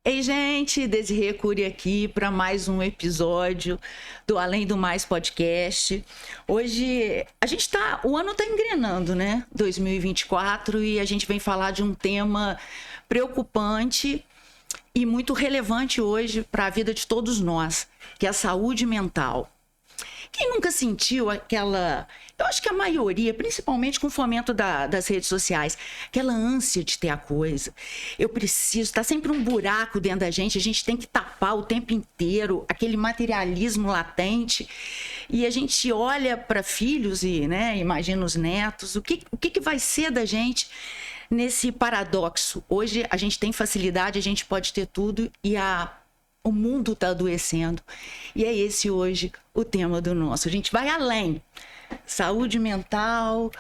Ei, gente, Desirê Cury aqui para mais um episódio do Além do Mais podcast. Hoje o ano está engrenando, né? 2024, e a gente vem falar de um tema preocupante e muito relevante hoje para a vida de todos nós, que é a saúde mental. Quem nunca sentiu aquela... Eu acho que a maioria, principalmente com o fomento das redes sociais, aquela ânsia de ter a coisa. Eu preciso, tá sempre um buraco dentro da gente, a gente tem que tapar o tempo inteiro, aquele materialismo latente. E a gente olha para filhos e, né, imagina os netos, o que vai ser da gente nesse paradoxo? Hoje a gente tem facilidade, a gente pode ter tudo e o mundo está adoecendo. E é esse hoje o tema do nosso. A gente vai além. Saúde mental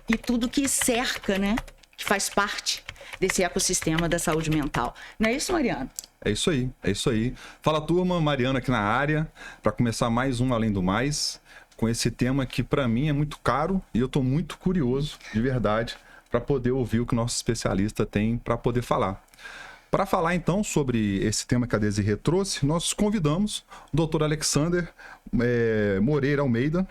e tudo que cerca, né? Que faz parte desse ecossistema da saúde mental. Não é isso, Mariana? É isso aí, é isso aí. Fala, turma, Mariana aqui na área, para começar mais um Além do Mais, com esse tema que para mim é muito caro e eu estou muito curioso, de verdade, para poder ouvir o que o nosso especialista tem para poder falar. Para falar, então, sobre esse tema que a Desirê trouxe, nós convidamos o Dr. Alexander Moreira Almeida,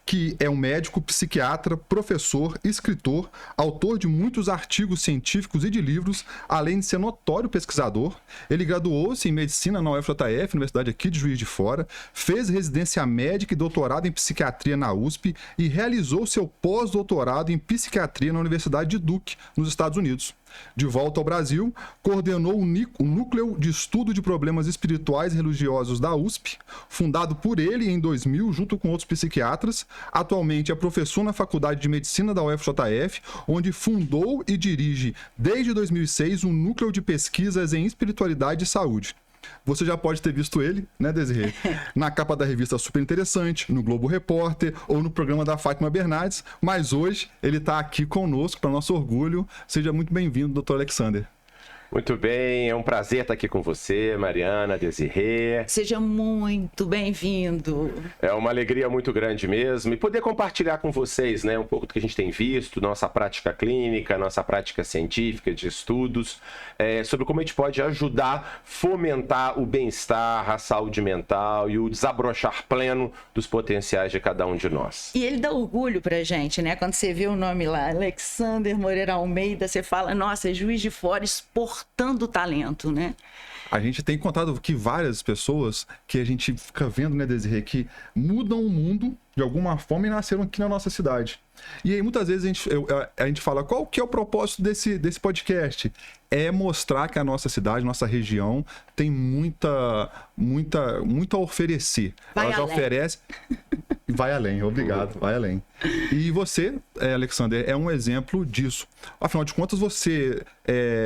que é um médico, psiquiatra, professor, escritor, autor de muitos artigos científicos e de livros, além de ser notório pesquisador. Ele graduou-se em medicina na UFJF, Universidade aqui de Juiz de Fora, fez residência médica e doutorado em psiquiatria na USP e realizou seu pós-doutorado em psiquiatria na Universidade de Duke, nos Estados Unidos. De volta ao Brasil, coordenou o Núcleo de Estudo de Problemas Espirituais e Religiosos da USP, fundado por ele em 2000, junto com outros psiquiatras. Atualmente é professor na Faculdade de Medicina da UFJF, onde fundou e dirige, desde 2006, um núcleo de pesquisas em espiritualidade e saúde. Você já pode ter visto ele, né, Desirê? Na capa da revista Super Interessante, no Globo Repórter ou no programa da Fátima Bernardes, mas hoje ele está aqui conosco, para nosso orgulho. Seja muito bem-vindo, Dr. Alexander. Muito bem, é um prazer estar aqui com você, Mariana, Desirê. Seja muito bem-vindo. É uma alegria muito grande mesmo e poder compartilhar com vocês, né, um pouco do que a gente tem visto, nossa prática clínica, nossa prática científica de estudos, sobre como a gente pode ajudar, fomentar o bem-estar, a saúde mental e o desabrochar pleno dos potenciais de cada um de nós. E ele dá orgulho pra gente, né? Quando você vê o nome lá, Alexander Moreira Almeida, você fala, nossa, é Juiz de Fora exportando talento, né? A gente tem contado que várias pessoas que a gente fica vendo, né, Desirê, que mudam o mundo de alguma forma e nasceram aqui na nossa cidade. E aí muitas vezes a gente fala, qual que é o propósito desse podcast? É mostrar que a nossa cidade, nossa região tem muito a oferecer. Vai Ela já além. oferece... Vai além, obrigado, vai além. E você, Alexander, é um exemplo disso. Afinal de contas, você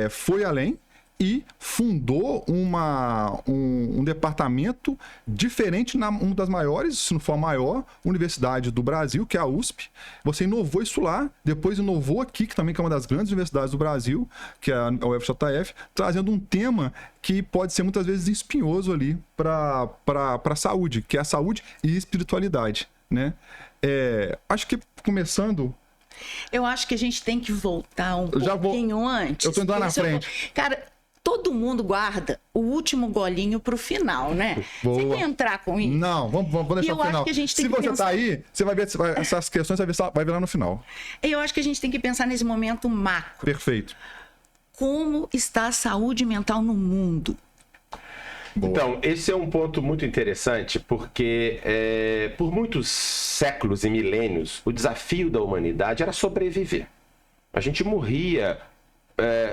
foi além e fundou um departamento diferente na uma das maiores, se não for a maior, universidade do Brasil, que é a USP. Você inovou isso lá, depois inovou aqui, que também é uma das grandes universidades do Brasil, que é a UFJF, trazendo um tema que pode ser muitas vezes espinhoso ali para a saúde, que é a saúde e espiritualidade, né? Acho que começando... Eu acho que a gente tem que voltar pouquinho antes. Eu tô indo lá na frente. Cara, todo mundo guarda o último golinho pro final, né? Boa. Você quer entrar com isso? Não, vamos deixar pro final. Acho que a gente tem Se que você pensar... tá aí, você vai ver essas questões, vai ver lá no final. Eu acho que a gente tem que pensar nesse momento macro. Perfeito. Como está a saúde mental no mundo? Boa. Então, esse é um ponto muito interessante, porque por muitos séculos e milênios, o desafio da humanidade era sobreviver. A gente morria,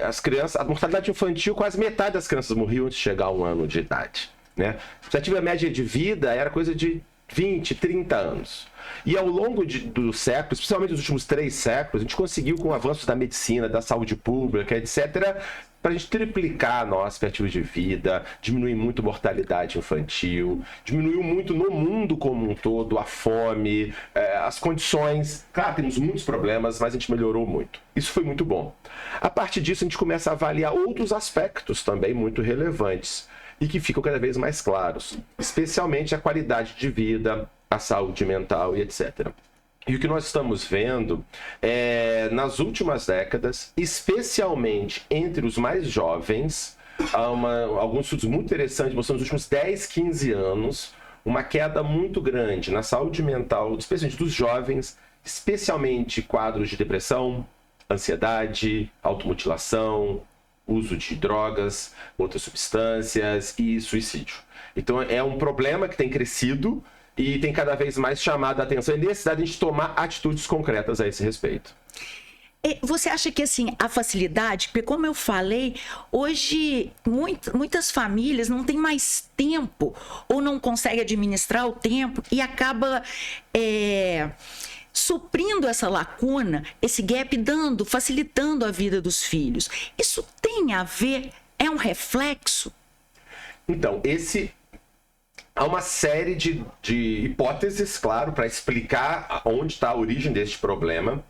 as crianças, a mortalidade infantil, quase metade das crianças morriam antes de chegar a 1 ano de idade, né? A expectativa média de vida era coisa de 20, 30 anos. E ao longo dos séculos, especialmente nos últimos 3 séculos, a gente conseguiu, com avanços da medicina, da saúde pública, etc., para a gente triplicar a nossa expectativa de vida, diminuir muito a mortalidade infantil, diminuiu muito no mundo como um todo a fome, as condições. Claro, temos muitos problemas, mas a gente melhorou muito. Isso foi muito bom. A partir disso, a gente começa a avaliar outros aspectos também muito relevantes. e que ficam cada vez mais claros, especialmente a qualidade de vida, a saúde mental e etc. E o que nós estamos vendo é, nas últimas décadas, especialmente entre os mais jovens, há alguns estudos muito interessantes mostrando nos últimos 10, 15 anos, uma queda muito grande na saúde mental, especialmente dos jovens, especialmente quadros de depressão, ansiedade, automutilação, uso de drogas, outras substâncias e suicídio. Então é um problema que tem crescido e tem cada vez mais chamado a atenção e necessidade de tomar atitudes concretas a esse respeito. Você acha que assim, a facilidade, porque como eu falei, hoje muitas famílias não têm mais tempo ou não conseguem administrar o tempo e acaba suprindo essa lacuna, esse gap, facilitando a vida dos filhos. Isso tem a ver, é um reflexo? Então, há uma série de hipóteses, claro, para explicar onde está a origem deste problema.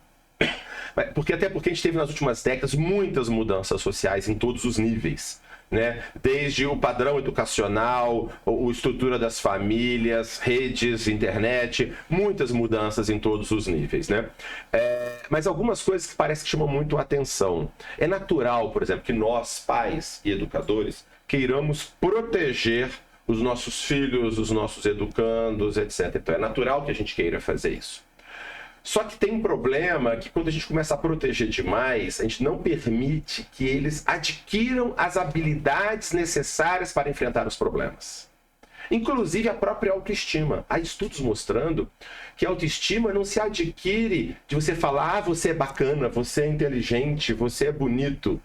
Até porque a gente teve nas últimas décadas muitas mudanças sociais em todos os níveis, né? Desde o padrão educacional, a estrutura das famílias, redes, internet, muitas mudanças em todos os níveis, né? Mas algumas coisas que parecem que chamam muito a atenção. É natural, por exemplo, que nós, pais e educadores, queiramos proteger os nossos filhos, os nossos educandos, etc. Então é natural que a gente queira fazer isso. Só que tem um problema que quando a gente começa a proteger demais, a gente não permite que eles adquiram as habilidades necessárias para enfrentar os problemas. Inclusive a própria autoestima. Há estudos mostrando que a autoestima não se adquire de você falar, você é bacana, você é inteligente, você é bonito.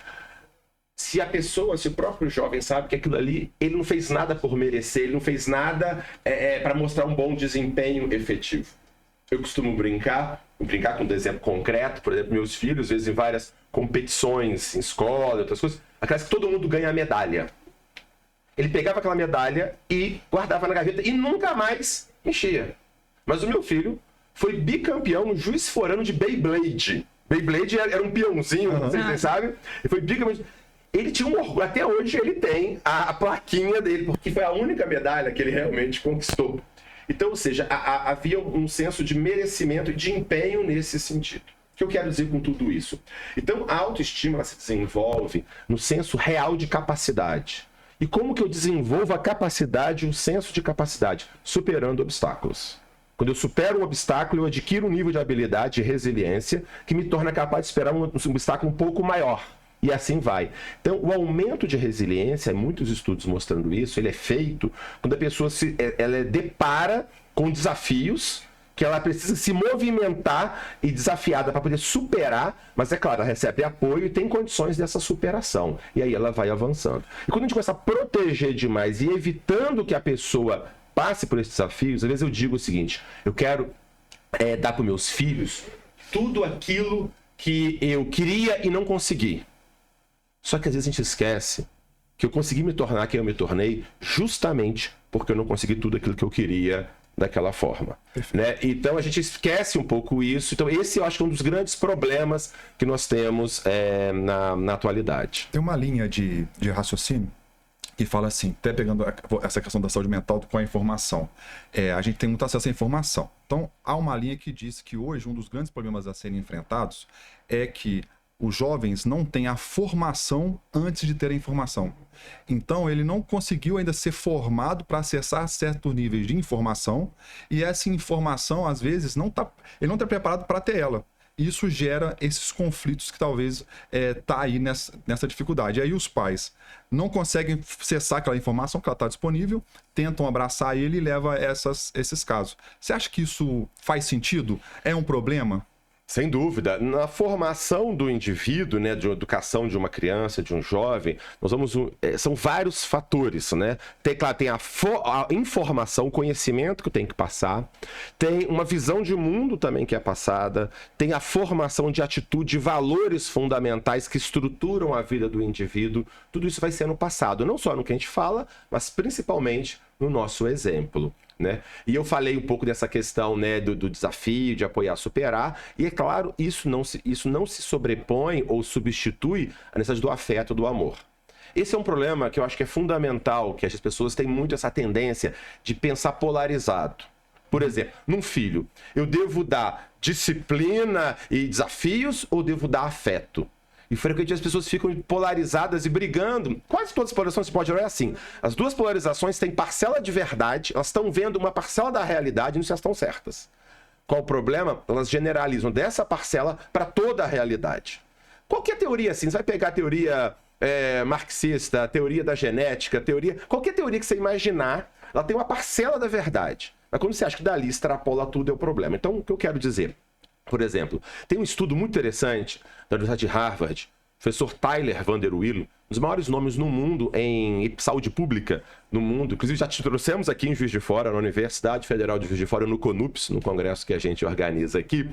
Se o próprio jovem sabe que aquilo ali, ele não fez nada por merecer, ele não fez nada para mostrar um bom desempenho efetivo. Eu costumo brincar com um exemplo concreto, por exemplo, meus filhos, às vezes em várias competições, em escola, outras coisas, aquelas que todo mundo ganha a medalha. Ele pegava aquela medalha e guardava na gaveta e nunca mais mexia. Mas o meu filho foi bicampeão no Juiz Forano de Beyblade. Beyblade era um peãozinho, não sei se vocês sabem. Ele foi bicampeão. Ele tinha um orgulho, até hoje ele tem a plaquinha dele, porque foi a única medalha que ele realmente conquistou. Então, ou seja, havia um senso de merecimento e de empenho nesse sentido. O que eu quero dizer com tudo isso? Então, a autoestima ela se desenvolve no senso real de capacidade. E como que eu desenvolvo a capacidade, o senso de capacidade? Superando obstáculos. Quando eu supero um obstáculo, eu adquiro um nível de habilidade e resiliência que me torna capaz de superar um obstáculo um pouco maior. E assim vai. Então, o aumento de resiliência, muitos estudos mostrando isso, ele é feito quando a pessoa ela depara com desafios que ela precisa se movimentar e desafiada para poder superar, mas é claro, ela recebe apoio e tem condições dessa superação. E aí ela vai avançando. E quando a gente começa a proteger demais e evitando que a pessoa passe por esses desafios, às vezes eu digo o seguinte, eu quero dar para os meus filhos tudo aquilo que eu queria e não consegui. Só que às vezes a gente esquece que eu consegui me tornar quem eu me tornei justamente porque eu não consegui tudo aquilo que eu queria daquela forma. Né? Então a gente esquece um pouco isso. Então esse eu acho que é um dos grandes problemas que nós temos na atualidade. Tem uma linha de raciocínio que fala assim, até pegando essa questão da saúde mental com a informação. A gente tem muito acesso à informação. Então há uma linha que diz que hoje um dos grandes problemas a serem enfrentados é que os jovens não têm a formação antes de ter a informação. Então, ele não conseguiu ainda ser formado para acessar certos níveis de informação e essa informação, às vezes, ele não está preparado para ter ela. Isso gera esses conflitos que talvez tá aí nessa dificuldade. E aí os pais não conseguem acessar aquela informação que ela está disponível, tentam abraçar ele e leva esses casos. Você acha que isso faz sentido? É um problema? Sem dúvida. Na formação do indivíduo, né, de educação de uma criança, de um jovem, são vários fatores, né? Tem a informação, o conhecimento que tem que passar, tem uma visão de mundo também que é passada, tem a formação de atitude, valores fundamentais que estruturam a vida do indivíduo. Tudo isso vai sendo passado, não só no que a gente fala, mas principalmente no nosso exemplo. Né? E eu falei um pouco dessa questão, né, do desafio, de apoiar, superar, e é claro, isso não se sobrepõe ou substitui a necessidade do afeto, do amor. Esse é um problema que eu acho que é fundamental, que as pessoas têm muito essa tendência de pensar polarizado. Por exemplo, num filho, eu devo dar disciplina e desafios ou devo dar afeto? E frequentemente as pessoas ficam polarizadas e brigando. Quase todas as polarizações pode é assim. As duas polarizações têm parcela de verdade, elas estão vendo uma parcela da realidade e não se elas estão certas. Qual o problema? Elas generalizam dessa parcela para toda a realidade. Qualquer teoria assim, você vai pegar a teoria marxista, a teoria da genética, qualquer teoria que você imaginar, ela tem uma parcela da verdade. Mas quando você acha que dali extrapola tudo, é o problema. Então, o que eu quero dizer? Por exemplo, tem um estudo muito interessante da Universidade de Harvard, o professor Tyler VanderWeele, um dos maiores nomes no mundo em saúde pública no mundo. Inclusive, já te trouxemos aqui em Juiz de Fora, na Universidade Federal de Juiz de Fora, no CONUPS, no congresso que a gente organiza aqui.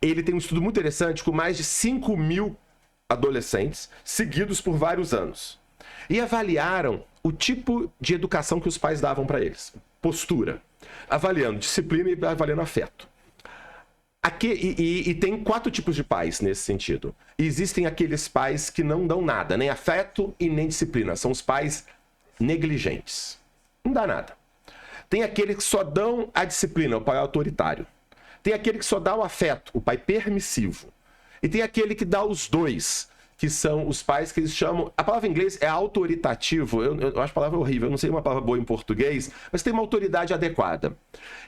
Ele tem um estudo muito interessante com mais de 5.000 adolescentes seguidos por vários anos. E avaliaram o tipo de educação que os pais davam para eles. Postura. Avaliando disciplina e avaliando afeto. E tem 4 tipos de pais nesse sentido. Existem aqueles pais que não dão nada, nem afeto e nem disciplina. São os pais negligentes. Não dá nada. Tem aqueles que só dão a disciplina, o pai autoritário. Tem aquele que só dá o afeto, o pai permissivo. E tem aquele que dá os dois, que são os pais que eles chamam... A palavra em inglês é autoritativo. Eu acho a palavra horrível, eu não sei uma palavra boa em português, mas tem uma autoridade adequada.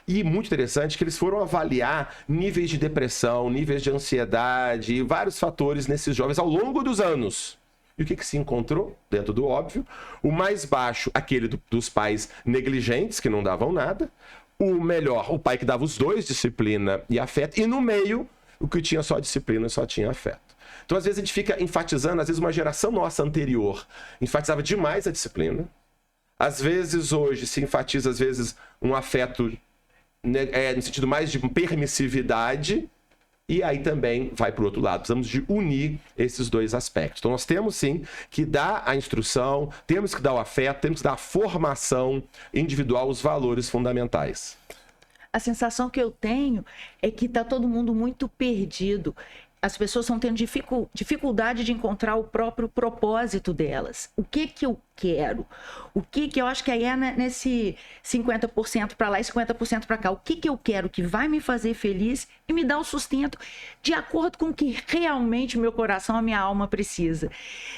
E muito interessante que eles foram avaliar níveis de depressão, níveis de ansiedade e vários fatores nesses jovens ao longo dos anos. E o que se encontrou? Dentro do óbvio. O mais baixo, aquele dos pais negligentes, que não davam nada. O melhor, o pai que dava os dois, disciplina e afeto. E no meio, o que tinha só disciplina e só tinha afeto. Então, às vezes, a gente fica enfatizando, às vezes, uma geração nossa anterior enfatizava demais a disciplina. Às vezes, hoje, se enfatiza, às vezes, um afeto no sentido mais de permissividade. E aí também vai para o outro lado. Precisamos de unir esses dois aspectos. Então, nós temos, sim, que dar a instrução, temos que dar o afeto, temos que dar a formação individual, os valores fundamentais. A sensação que eu tenho é que está todo mundo muito perdido. As pessoas estão tendo dificuldade de encontrar o próprio propósito delas. O que eu quero? O que eu acho que aí é nesse 50% para lá e 50% para cá. O que eu quero que vai me fazer feliz e me dar o sustento de acordo com o que realmente meu coração, a minha alma precisa.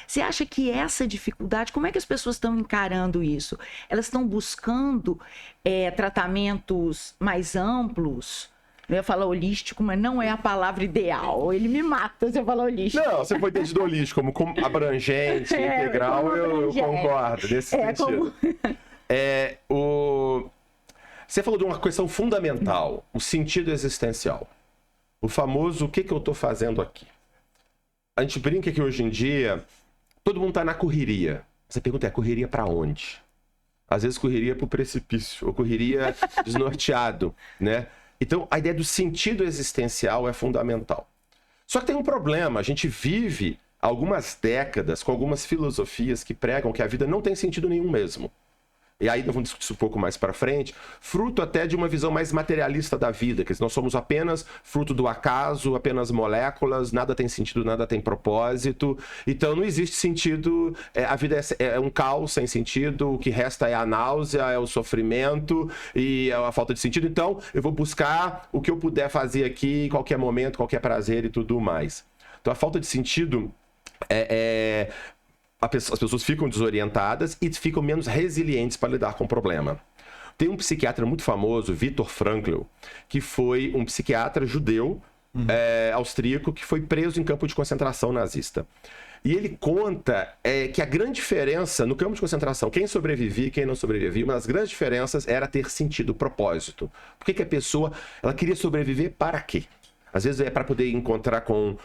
Você acha que essa dificuldade, como é que as pessoas estão encarando isso? Elas estão buscando tratamentos mais amplos? Eu ia falar holístico, mas não é a palavra ideal. Ele me mata se eu falar holístico. Não, você foi entendido holístico como abrangente, integral, como eu concordo nesse sentido. Você falou de uma questão fundamental, o sentido existencial. O famoso, o que eu estou fazendo aqui? A gente brinca que hoje em dia, todo mundo está na correria. Você pergunta, correria para onde? Às vezes correria para o precipício, ou correria desnorteado, né? Então, a ideia do sentido existencial é fundamental. Só que tem um problema, a gente vive algumas décadas com algumas filosofias que pregam que a vida não tem sentido nenhum mesmo. E aí nós vamos discutir isso um pouco mais para frente, fruto até de uma visão mais materialista da vida, que nós somos apenas fruto do acaso, apenas moléculas, nada tem sentido, nada tem propósito. Então não existe sentido, a vida é um caos sem sentido, o que resta é a náusea, é o sofrimento e a falta de sentido. Então eu vou buscar o que eu puder fazer aqui, em qualquer momento, qualquer prazer e tudo mais. Então a falta de sentido as pessoas ficam desorientadas e ficam menos resilientes para lidar com o problema. Tem um psiquiatra muito famoso, Viktor Frankl, que foi um psiquiatra judeu, austríaco, que foi preso em campo de concentração nazista. E ele conta que a grande diferença no campo de concentração, quem sobrevivia e quem não sobrevivia, uma das grandes diferenças era ter sentido, propósito. Por que a pessoa ela queria sobreviver para quê? Às vezes é para poder encontrar com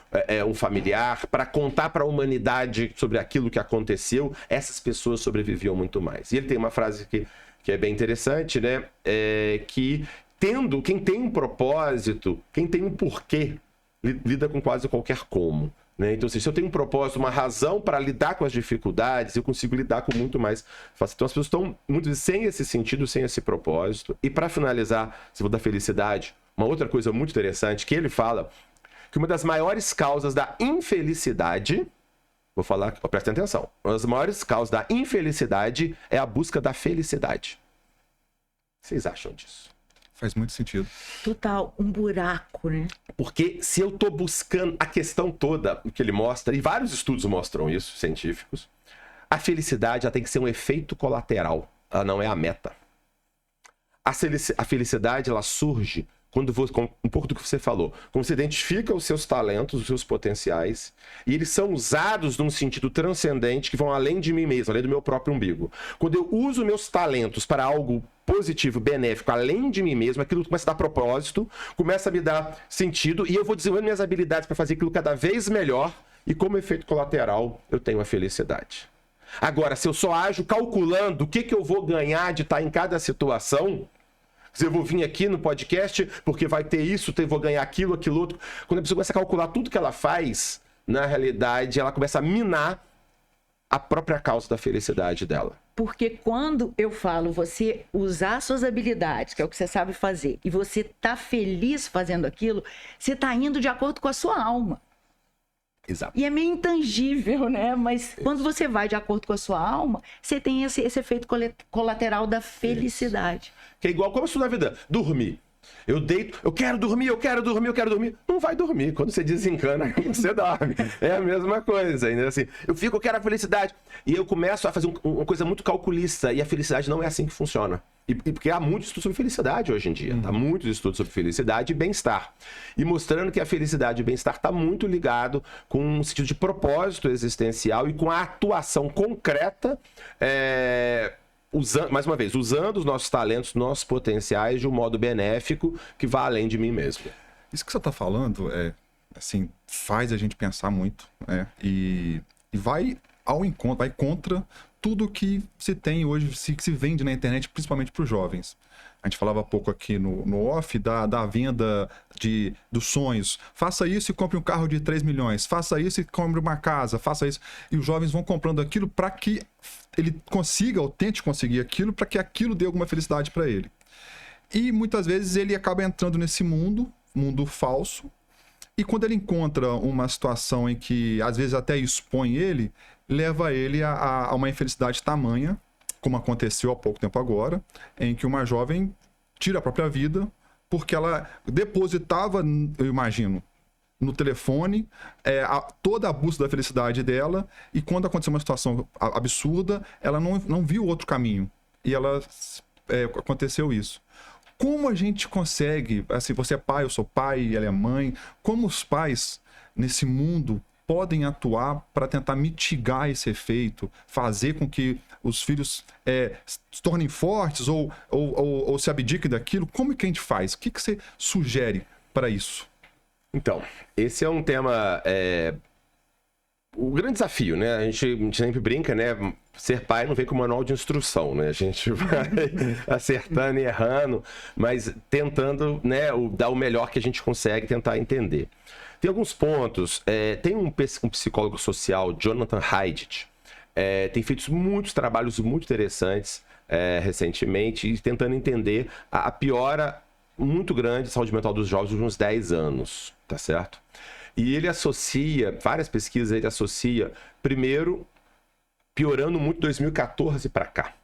um familiar, para contar para a humanidade sobre aquilo que aconteceu. Essas pessoas sobreviviam muito mais. E ele tem uma frase que é bem interessante, né? Que quem tem um propósito, quem tem um porquê, lida com quase qualquer como. Né? Então, se eu tenho um propósito, uma razão para lidar com as dificuldades, eu consigo lidar com muito mais fácil. Então, as pessoas estão muito sem esse sentido, sem esse propósito. E para finalizar, se for da felicidade, uma outra coisa muito interessante que ele fala, que uma das maiores causas da infelicidade Vou falar, prestem atenção. Uma das maiores causas da infelicidade é a busca da felicidade. O que vocês acham disso? Faz muito sentido. Total, um buraco, né? Porque se eu tô buscando a questão toda, o que ele mostra, e vários estudos mostram isso, científicos, a felicidade ela tem que ser um efeito colateral, ela não é a meta. A felicidade, ela surge quando um pouco do que você falou, quando você identifica os seus talentos, os seus potenciais, e eles são usados num sentido transcendente que vão além de mim mesmo, além do meu próprio umbigo. Quando eu uso meus talentos para algo positivo, benéfico, além de mim mesmo, aquilo começa a dar propósito, começa a me dar sentido, e eu vou desenvolvendo minhas habilidades para fazer aquilo cada vez melhor, e como efeito colateral, eu tenho a felicidade. Agora, se eu só ajo calculando o que eu vou ganhar de estar em cada situação, eu vou vir aqui no podcast porque vai ter isso, eu vou ganhar aquilo, aquilo outro. Quando a pessoa começa a calcular tudo que ela faz, na realidade, ela começa a minar a própria causa da felicidade dela. Porque quando eu falo você usar suas habilidades, que é o que você sabe fazer, e você tá feliz fazendo aquilo, você tá indo de acordo com a sua alma. Exato. E é meio intangível, né? Mas quando você vai de acordo com a sua alma, você tem esse efeito colateral da felicidade. Que é igual como isso na vida. Dormir. Eu deito, eu quero dormir, eu quero dormir, eu quero dormir. Não vai dormir. Quando você desencana, você dorme. É a mesma coisa. Ainda assim, eu quero a felicidade. E eu começo a fazer uma coisa muito calculista. E a felicidade não é assim que funciona. E porque há muitos estudos sobre felicidade hoje em dia. Há muitos estudos sobre felicidade e bem-estar. E mostrando que a felicidade e o bem-estar está muito ligado com um sentido de propósito existencial e com a atuação concreta, mais uma vez, usando os nossos talentos, nossos potenciais de um modo benéfico que vá além de mim mesmo. Isso que você está falando, assim, faz a gente pensar muito, né? E vai ao encontro, vai contra tudo que se tem hoje, que se vende na internet, principalmente para os jovens. A gente falava há pouco aqui no off da venda dos sonhos. Faça isso e compre um carro de 3 milhões. Faça isso e compre uma casa. Faça isso. E os jovens vão comprando aquilo para que ele consiga ou tente conseguir aquilo, para que aquilo dê alguma felicidade para ele. E muitas vezes ele acaba entrando nesse mundo falso. E quando ele encontra uma situação em que às vezes até expõe ele, leva ele a uma infelicidade tamanha, como aconteceu há pouco tempo agora, em que uma jovem tira a própria vida porque ela depositava, eu imagino, no telefone toda a busca da felicidade dela, e quando aconteceu uma situação absurda, ela não viu outro caminho. E aconteceu isso. Como a gente consegue, assim, você é pai, eu sou pai, ela é mãe, como os pais nesse mundo podem atuar para tentar mitigar esse efeito, fazer com que os filhos se tornem fortes ou se abdiquem daquilo? Como que a gente faz? O que você sugere para isso? Então, esse é um tema... O grande desafio, né? A gente sempre brinca, né? Ser pai não vem com manual de instrução, né? A gente vai acertando e errando, mas tentando, né, dar o melhor que a gente consegue, tentar entender. Tem alguns pontos. Tem um psicólogo social, Jonathan Haidt, tem feito muitos trabalhos muito interessantes recentemente, e tentando entender a piora muito grande da saúde mental dos jovens nos 10 anos, tá certo? E ele associa, várias pesquisas ele associa, primeiro, piorando muito 2014 para cá.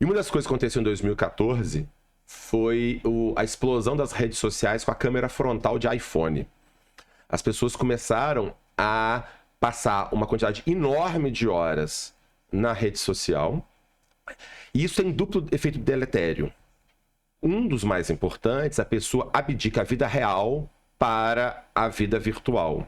E uma das coisas que aconteceu em 2014 foi a explosão das redes sociais com a câmera frontal de iPhone. As pessoas começaram a passar uma quantidade enorme de horas na rede social. E isso tem duplo efeito deletério. Um dos mais importantes, a pessoa abdica a vida real para a vida virtual.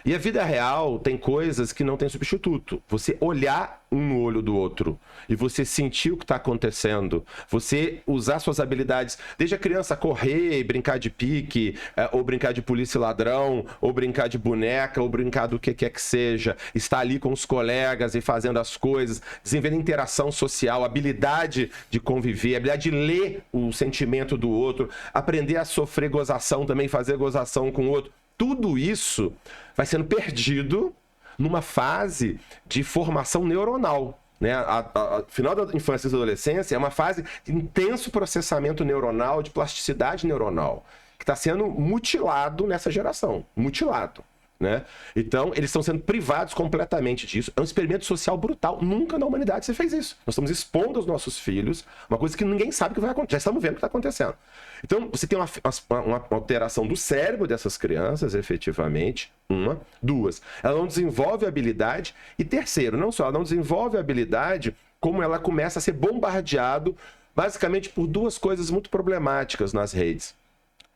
E a vida real tem coisas que não tem substituto. Você olhar um no olho do outro e você sentir o que está acontecendo, você usar suas habilidades, desde a criança correr e brincar de pique, ou brincar de polícia e ladrão, ou brincar de boneca, ou brincar do que quer que seja, estar ali com os colegas e fazendo as coisas, desenvolvendo interação social, habilidade de conviver, habilidade de ler o sentimento do outro, aprender a sofrer gozação também, fazer gozação com o outro. Tudo isso vai sendo perdido numa fase de formação neuronal, né? A final da infância e da adolescência é uma fase de intenso processamento neuronal, de plasticidade neuronal, que está sendo mutilado nessa geração. Mutilado. né? Então, eles estão sendo privados completamente disso. É um experimento social brutal. Nunca na humanidade você fez isso. Nós estamos expondo aos nossos filhos uma coisa que ninguém sabe que vai acontecer. Já estamos vendo o que está acontecendo. Então, você tem uma alteração do cérebro dessas crianças, efetivamente. Uma. Duas, ela não desenvolve habilidade. E terceiro, não só ela não desenvolve habilidade, como ela começa a ser bombardeado basicamente por duas coisas muito problemáticas nas redes.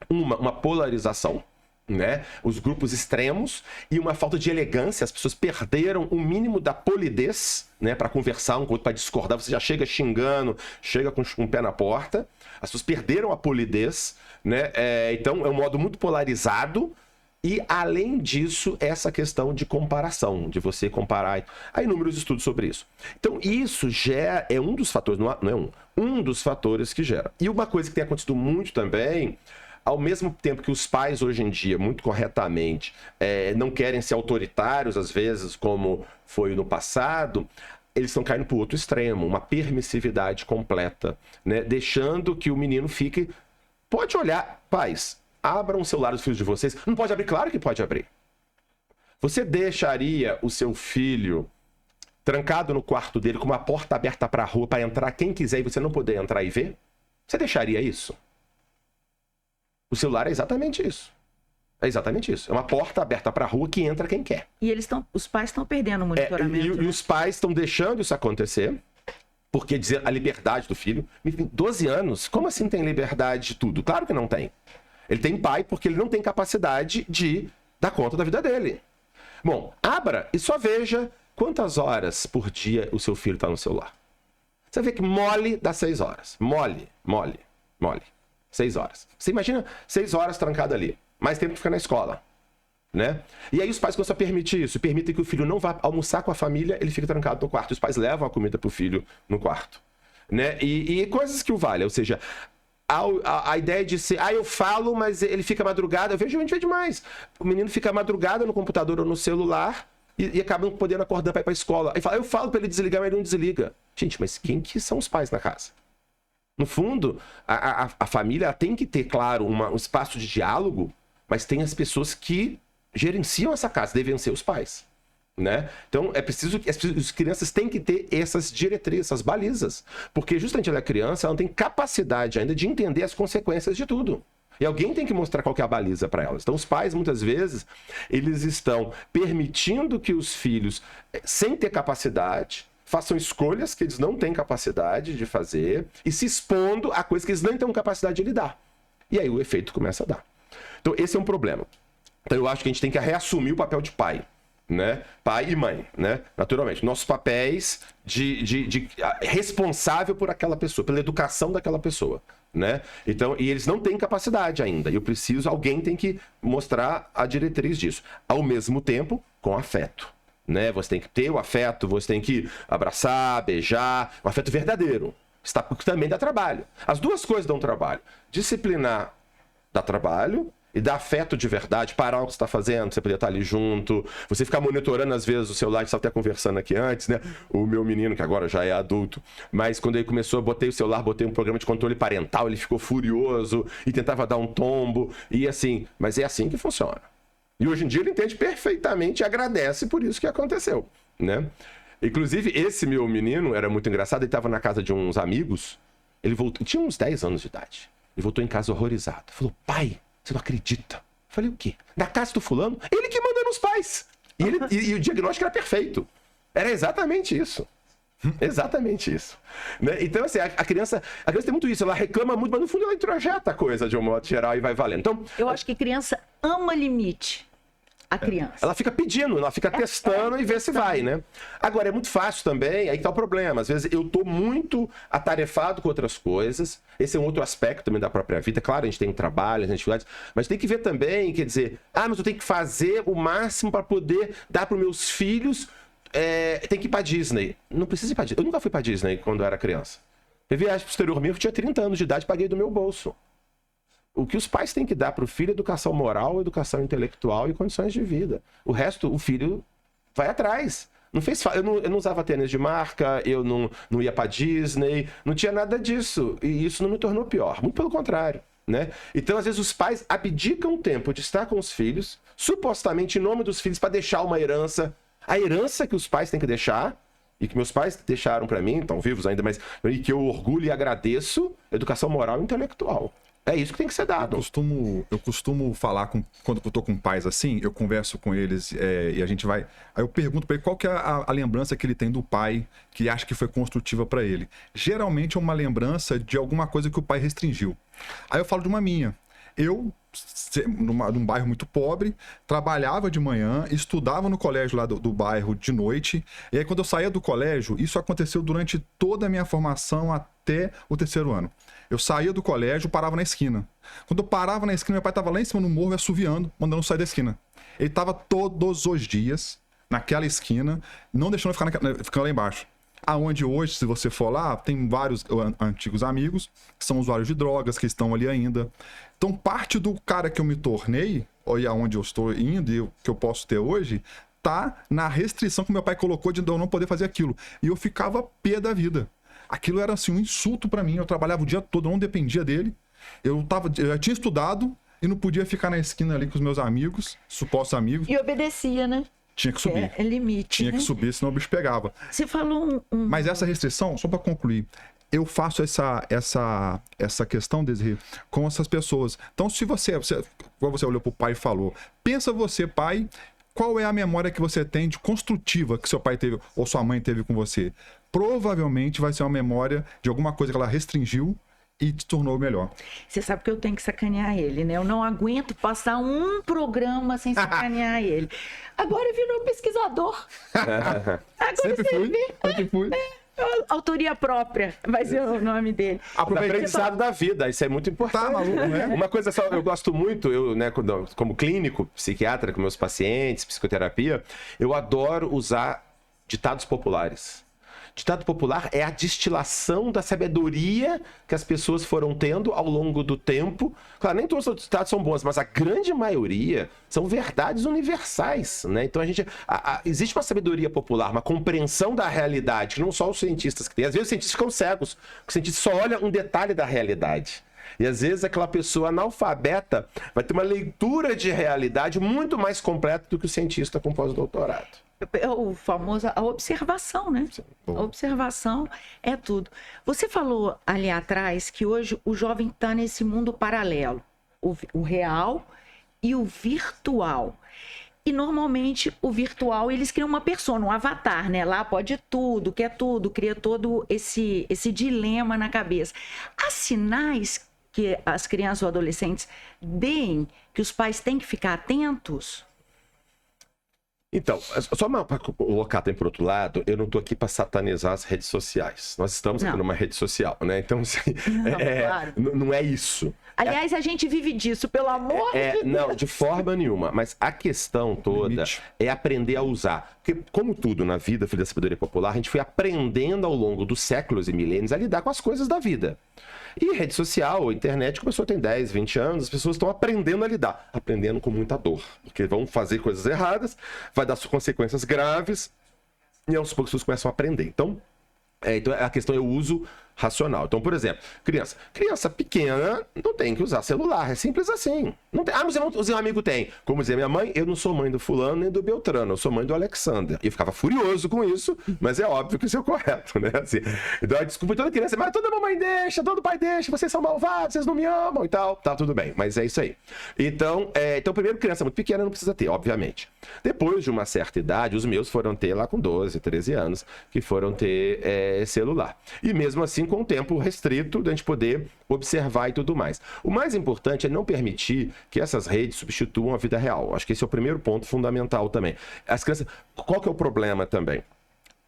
Uma polarização, né? Os grupos extremos, e uma falta de elegância. As pessoas perderam o mínimo da polidez, né? Para conversar um com o outro, para discordar. Você já chega xingando, chega com um pé na porta. As pessoas perderam a polidez, né? Então é um modo muito polarizado. E, além disso, essa questão de comparação, de você comparar. Há inúmeros estudos sobre isso. Então, isso já é um dos fatores, não é um dos fatores que gera. E uma coisa que tem acontecido muito também, ao mesmo tempo que os pais, hoje em dia, muito corretamente, não querem ser autoritários, às vezes, como foi no passado, eles estão caindo para o outro extremo, uma permissividade completa, né? Deixando que o menino fique... Pode olhar, pais... Abram o celular dos filhos de vocês. Não pode abrir? Claro que pode abrir. Você deixaria o seu filho trancado no quarto dele com uma porta aberta para a rua para entrar quem quiser e você não poder entrar e ver? Você deixaria isso? O celular é exatamente isso. É exatamente isso. É uma porta aberta para a rua que entra quem quer. E os pais estão perdendo o monitoramento. E os pais estão deixando isso acontecer. Porque dizer a liberdade do filho... 12 anos, como assim tem liberdade de tudo? Claro que não tem. Ele tem pai porque ele não tem capacidade de dar conta da vida dele. Bom, abra e só veja quantas horas por dia o seu filho está no celular. Você vê que mole dá 6 horas. Mole. 6 horas. Você imagina 6 horas trancado ali. Mais tempo que fica na escola, né? E aí os pais começam a permitir isso. Permitem que o filho não vá almoçar com a família, ele fica trancado no quarto. Os pais levam a comida para o filho no quarto, né? E coisas que o valem. Ou seja... A ideia de ser, eu falo, mas ele fica madrugada. A gente vê demais. O menino fica madrugada no computador ou no celular e acaba não podendo acordar para ir para a escola. Aí fala, eu falo para ele desligar, mas ele não desliga. Gente, mas quem que são os pais na casa? No fundo, a família tem que ter, claro, um espaço de diálogo, mas tem as pessoas que gerenciam essa casa, devem ser os pais. Né? Então é preciso que as crianças têm que ter essas diretrizes, essas balizas, porque justamente ela é criança, ela não tem capacidade ainda de entender as consequências de tudo. E alguém tem que mostrar qual que é a baliza para elas. Então os pais, muitas vezes, eles estão permitindo que os filhos, sem ter capacidade, façam escolhas que eles não têm capacidade de fazer e se expondo a coisas que eles não têm capacidade de lidar. E aí o efeito começa a dar. Então esse é um problema. Então eu acho que a gente tem que reassumir o papel de pai. Né? Pai e mãe, né? Naturalmente, nossos papéis de responsável por aquela pessoa, pela educação daquela pessoa, né? Então, e eles não têm capacidade ainda. Alguém tem que mostrar a diretriz disso. Ao mesmo tempo, com afeto, né? Você tem que ter o afeto, você tem que abraçar, beijar, um afeto verdadeiro. Porque também dá trabalho. As duas coisas dão trabalho. Disciplinar dá trabalho. E dar afeto de verdade, parar o que você está fazendo, você poder estar ali junto, você ficar monitorando às vezes o celular, a gente estava até conversando aqui antes, né? O meu menino, que agora já é adulto, mas quando ele começou, eu botei o celular, botei um programa de controle parental, ele ficou furioso e tentava dar um tombo, e assim, mas é assim que funciona. E hoje em dia ele entende perfeitamente e agradece por isso que aconteceu, né? Inclusive, esse meu menino era muito engraçado, ele estava na casa de uns amigos, ele voltou, tinha uns 10 anos de idade, ele voltou em casa horrorizado, falou, pai, você não acredita. Eu falei, o quê? Na casa do fulano? Ele que manda nos pais. E o diagnóstico era perfeito. Era exatamente isso. Exatamente isso. Né? Então, assim, a criança tem muito isso. Ela reclama muito, mas no fundo ela introjeta a coisa de um modo geral e vai valendo. Então, eu acho que criança ama limite. A criança. Ela fica pedindo, ela fica testando e vê se vai, né? Agora, é muito fácil também, aí tá o problema. Às vezes eu tô muito atarefado com outras coisas. Esse é um outro aspecto também da própria vida. Claro, a gente tem trabalho, a gente tem dificuldades, mas tem que ver também, quer dizer, mas eu tenho que fazer o máximo para poder dar para os meus filhos. Tem que ir pra Disney. Não precisa ir pra Disney. Eu nunca fui pra Disney quando eu era criança. Eu viagem pro exterior mesmo, eu tinha 30 anos de idade, paguei do meu bolso. O que os pais têm que dar para o filho é educação moral, educação intelectual e condições de vida. O resto, o filho vai atrás. Eu não usava tênis de marca, eu não ia para Disney, não tinha nada disso. E isso não me tornou pior. Muito pelo contrário. né? Então, às vezes, os pais abdicam o tempo de estar com os filhos, supostamente em nome dos filhos, para deixar uma herança. A herança que os pais têm que deixar, e que meus pais deixaram para mim, estão vivos ainda, mas e que eu orgulho e agradeço, educação moral e intelectual. É isso que tem que ser dado. Eu costumo falar, quando eu tô com pais assim, eu converso com eles e a gente vai... Aí eu pergunto pra ele qual que é a lembrança que ele tem do pai, que acha que foi construtiva pra ele. Geralmente é uma lembrança de alguma coisa que o pai restringiu. Aí eu falo de uma minha. Eu, num bairro muito pobre, trabalhava de manhã, estudava no colégio lá do bairro de noite, e aí quando eu saía do colégio, isso aconteceu durante toda a minha formação até o 3º ano. Eu saía do colégio, parava na esquina. Quando eu parava na esquina, meu pai estava lá em cima no morro, assoviando, mandando eu sair da esquina. Ele estava todos os dias naquela esquina, não deixando eu ficar lá embaixo. Aonde hoje, se você for lá, tem vários antigos amigos que são usuários de drogas, que estão ali ainda. Então, parte do cara que eu me tornei, ou aonde eu estou indo e que eu posso ter hoje, tá na restrição que meu pai colocou de eu não poder fazer aquilo. E eu ficava pé da vida. Aquilo era assim um insulto pra mim. Eu trabalhava o dia todo, eu não dependia dele. Eu já tinha estudado e não podia ficar na esquina ali com os meus amigos, supostos amigos. E obedecia, né? Tinha que subir. É limite. Tinha que subir, senão o bicho pegava. Você falou Mas essa restrição, só para concluir, eu faço essa questão, Desirê, com essas pessoas. Então, se você olhou pro pai e falou, pensa você, pai, qual é a memória que você tem de construtiva que seu pai teve ou sua mãe teve com você? Provavelmente vai ser uma memória de alguma coisa que ela restringiu e te tornou melhor. Você sabe que eu tenho que sacanear ele, né? Eu não aguento passar um programa sem sacanear ele. Agora virou pesquisador. Agora Sempre fui. Autoria própria vai ser o nome dele. Aprendizado da vida, isso é muito importante. Tá maluco, né? Uma coisa só, eu gosto muito, eu, né, como clínico, psiquiatra, com meus pacientes, psicoterapia, eu adoro usar ditados populares. Ditado popular é a destilação da sabedoria que as pessoas foram tendo ao longo do tempo. Claro, nem todos os ditados são bons, mas a grande maioria são verdades universais, né? Então existe uma sabedoria popular, uma compreensão da realidade, que não só os cientistas que têm. Às vezes os cientistas ficam cegos, os cientistas só olham um detalhe da realidade. E às vezes aquela pessoa analfabeta vai ter uma leitura de realidade muito mais completa do que o cientista com pós-doutorado. O famoso, a observação, né? A observação é tudo. Você falou ali atrás que hoje o jovem está nesse mundo paralelo. O real e o virtual. E normalmente o virtual, eles criam uma persona, um avatar, né? Lá pode tudo, quer tudo, cria todo esse dilema na cabeça. Há sinais que as crianças ou adolescentes deem que os pais têm que ficar atentos? Então, só para colocar também por outro lado, eu não estou aqui para satanizar as redes sociais. Nós estamos aqui numa rede social, né? Então, assim, claro. não é isso. Aliás, a gente vive disso, pelo amor de Deus. Não, de forma nenhuma. Mas a questão toda é aprender a usar. Porque, como tudo na vida, filho da sabedoria popular, a gente foi aprendendo ao longo dos séculos e milênios a lidar com as coisas da vida. E rede social, internet, começou a ter 10, 20 anos, as pessoas estão aprendendo a lidar. Aprendendo com muita dor. Porque vão fazer coisas erradas, vai dar consequências graves, e aos poucos as pessoas começam a aprender. Então a questão é o uso racional. Então, por exemplo, criança pequena não tem que usar celular, é simples assim. Não tem, mas o seu amigo tem. Como dizia minha mãe, eu não sou mãe do fulano nem do Beltrano, eu sou mãe do Alexander. E eu ficava furioso com isso, mas é óbvio que isso é correto, né? Assim, então, a desculpa de toda criança, mas toda mamãe deixa, todo pai deixa, vocês são malvados, vocês não me amam e tal. Tá, tudo bem, mas é isso aí. Então, primeiro, criança muito pequena não precisa ter, obviamente. Depois de uma certa idade, os meus foram ter lá com 12, 13 anos, que foram ter celular. E mesmo assim, com o tempo restrito, da gente poder observar e tudo mais. O mais importante é não permitir que essas redes substituam a vida real. Acho que esse é o primeiro ponto fundamental também. As crianças, qual que é o problema também?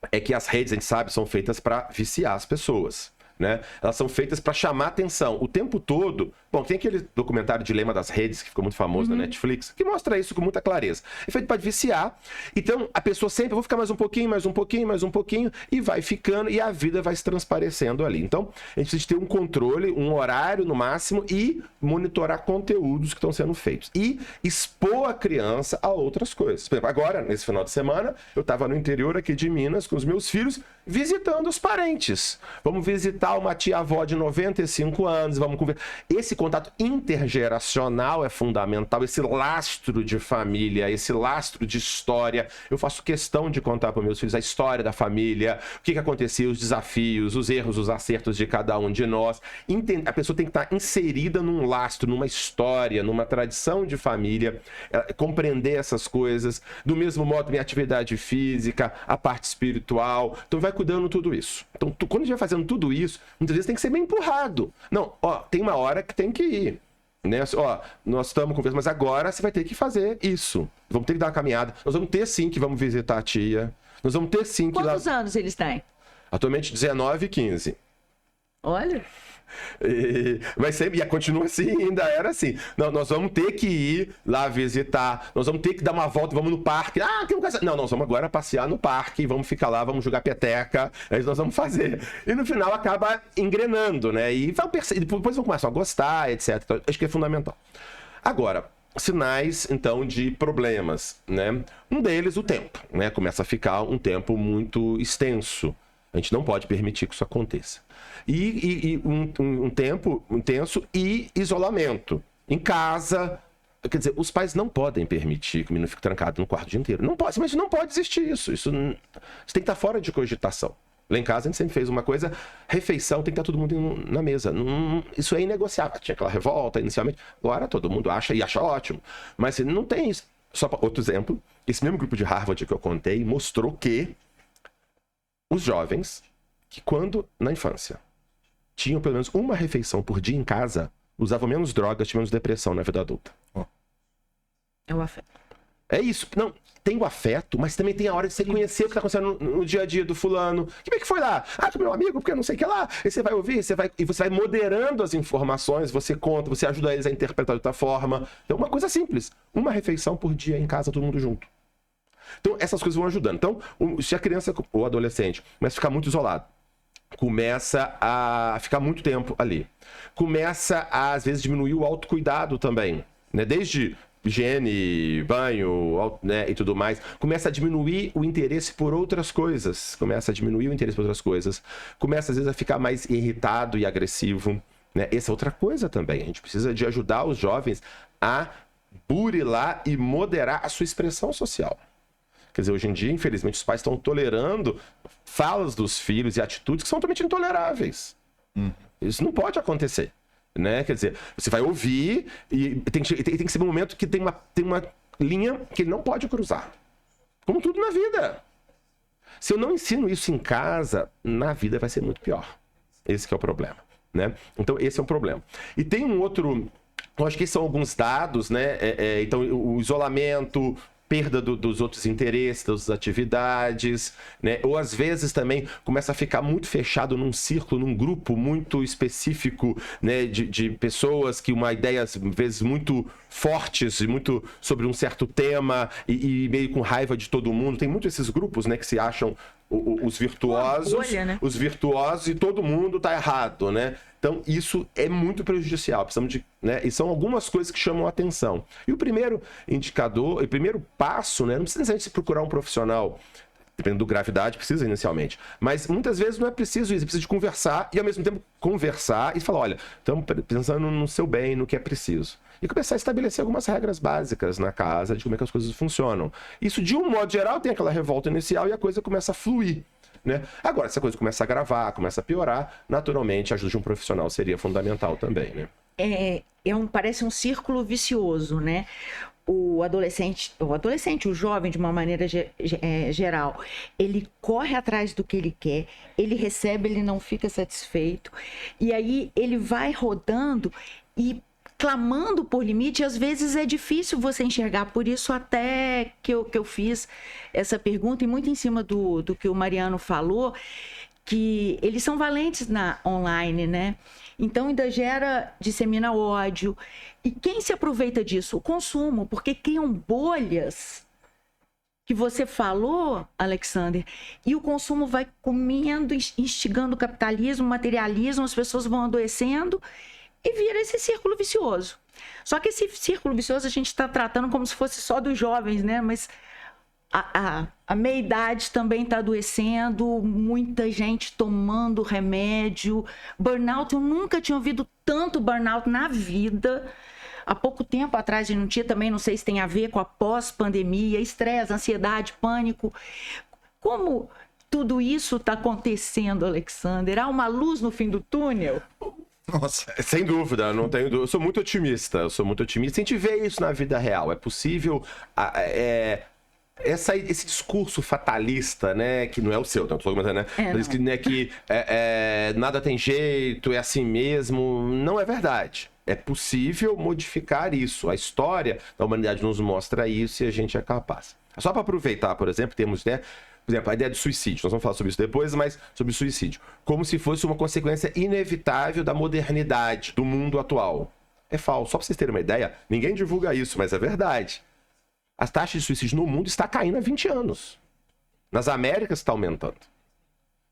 É que as redes, a gente sabe, são feitas para viciar as pessoas. Né? Elas são feitas para chamar atenção o tempo todo. Bom, tem aquele documentário Dilema das Redes, que ficou muito famoso na Netflix, que mostra isso com muita clareza. É feito para viciar. Então, a pessoa sempre, vou ficar mais um pouquinho, mais um pouquinho, mais um pouquinho, e vai ficando, e a vida vai se transparecendo ali. Então, a gente precisa ter um controle, um horário no máximo, e monitorar conteúdos que estão sendo feitos. E expor a criança a outras coisas. Por exemplo, agora, nesse final de semana, eu estava no interior aqui de Minas com os meus filhos, visitando os parentes. Vamos visitar uma tia-avó de 95 anos, vamos conversar. Esse contato intergeracional é fundamental, esse lastro de família, esse lastro de história. Eu faço questão de contar para meus filhos a história da família, o que acontecia, os desafios, os erros, os acertos de cada um de nós. A pessoa tem que estar inserida num lastro, numa história, numa tradição de família, compreender essas coisas. Do mesmo modo, minha atividade física, a parte espiritual. Então, vai cuidando tudo isso. Então, quando a gente vai fazendo tudo isso, muitas vezes tem que ser bem empurrado. Não, tem uma hora que tem que ir. Né? Nós estamos conversando, mas agora você vai ter que fazer isso. Vamos ter que dar uma caminhada. Nós vamos ter sim que vamos visitar a tia. Nós vamos ter sim que... Quantos anos eles têm? Atualmente 19 e 15. Olha... Mas sempre, continua assim, ainda era assim. Não, nós vamos ter que ir lá visitar, nós vamos ter que dar uma volta, vamos no parque. Não, nós vamos agora passear no parque, vamos ficar lá, vamos jogar peteca, é isso que nós vamos fazer. E no final acaba engrenando, né? E depois vão começar a gostar, etc. Então, acho que é fundamental. Agora, sinais, então, de problemas, né? Um deles, o tempo, né? Começa a ficar um tempo muito extenso. A gente não pode permitir que isso aconteça. E um tempo intenso e isolamento. Em casa, quer dizer, os pais não podem permitir que o menino fique trancado no quarto o dia inteiro. Não pode, mas não pode existir isso. Isso tem que estar fora de cogitação. Lá em casa a gente sempre fez uma coisa, refeição, tem que estar todo mundo na mesa. Isso é inegociável. Tinha aquela revolta inicialmente, agora todo mundo acha e acha ótimo. Mas não tem isso. Só outro exemplo, esse mesmo grupo de Harvard que eu contei mostrou que os jovens que quando, na infância, tinham pelo menos uma refeição por dia em casa, usavam menos drogas, tinham menos depressão na vida adulta. É o afeto. É isso. Não, tem o afeto, mas também tem a hora de você conhecer o que está acontecendo no dia a dia do fulano. Como é que foi lá? Do meu amigo, porque não sei o que lá. E você vai ouvir, e você vai moderando as informações, você conta, você ajuda eles a interpretar de outra forma. Então, uma coisa simples. Uma refeição por dia em casa, todo mundo junto. Então, essas coisas vão ajudando. Então, se a criança ou adolescente começa a ficar muito isolado, começa a ficar muito tempo ali, começa a, às vezes, diminuir o autocuidado também, né? Desde higiene, banho, né, e tudo mais, começa a diminuir o interesse por outras coisas, começa, às vezes, a ficar mais irritado e agressivo, né? Essa é outra coisa também. A gente precisa de ajudar os jovens a burilar e moderar a sua expressão social. Quer dizer, hoje em dia, infelizmente, os pais estão tolerando falas dos filhos e atitudes que são totalmente intoleráveis. Isso não pode acontecer, né? Quer dizer, você vai ouvir e tem que ser um momento que tem uma linha que ele não pode cruzar. Como tudo na vida. Se eu não ensino isso em casa, na vida vai ser muito pior. Esse que é o problema, né? Então, esse é um problema. E tem um outro... Eu acho que são alguns dados, né? Então, o isolamento... perda dos outros interesses, das atividades, né? Ou às vezes também começa a ficar muito fechado num círculo, num grupo muito específico, né? de pessoas que uma ideia, às vezes, muito fortes, muito sobre um certo tema e meio com raiva de todo mundo. Tem muito esses grupos, né? Que se acham os virtuosos, bolha, né? Os virtuosos e todo mundo tá errado, né? Então, isso é muito prejudicial. Precisamos de, né? E são algumas coisas que chamam a atenção. E o primeiro indicador, o primeiro passo, né? Não precisa necessariamente procurar um profissional, dependendo da gravidade, precisa inicialmente. Mas muitas vezes não é preciso isso, é preciso de conversar e, ao mesmo tempo, conversar e falar, olha, estamos pensando no seu bem, no que é preciso. E começar a estabelecer algumas regras básicas na casa de como é que as coisas funcionam. Isso, de um modo geral, tem aquela revolta inicial e a coisa começa a fluir. Né? Agora, se a coisa começa a gravar, começa a piorar, naturalmente a ajuda de um profissional seria fundamental também, né? Parece um círculo vicioso, né? O adolescente, o jovem, de uma maneira geral, ele corre atrás do que ele quer, ele recebe, ele não fica satisfeito, e aí ele vai rodando e clamando por limite, e às vezes é difícil você enxergar. Por isso até que eu fiz essa pergunta, e muito em cima do que o Mariano falou, que eles são valentes na online, né? Então ainda dissemina ódio. E quem se aproveita disso? O consumo, porque criam bolhas que você falou, Alexander, e o consumo vai comendo, instigando o capitalismo, o materialismo, as pessoas vão adoecendo e vira esse círculo vicioso. Só que esse círculo vicioso a gente está tratando como se fosse só dos jovens, né? Mas a meia-idade também está adoecendo, muita gente tomando remédio. Burnout, eu nunca tinha ouvido tanto burnout na vida. Há pouco tempo atrás, a gente não tinha também, não sei se tem a ver com a pós-pandemia, estresse, ansiedade, pânico. Como tudo isso está acontecendo, Alexander? Há uma luz no fim do túnel? Nossa. Sem dúvida, não tenho dúvida. Eu sou muito otimista. A gente vê isso na vida real. É possível... Esse discurso fatalista, né, que não é o seu, não estou comentando, né? Mas que nada tem jeito, é assim mesmo, não é verdade. É possível modificar isso. A história da humanidade nos mostra isso e a gente é capaz. Só para aproveitar, por exemplo, temos, né, por exemplo, a ideia de suicídio. Nós vamos falar sobre isso depois, mas sobre suicídio. Como se fosse uma consequência inevitável da modernidade, do mundo atual. É falso. Só para vocês terem uma ideia, ninguém divulga isso, mas é verdade. As taxas de suicídio no mundo estão caindo há 20 anos. Nas Américas está aumentando.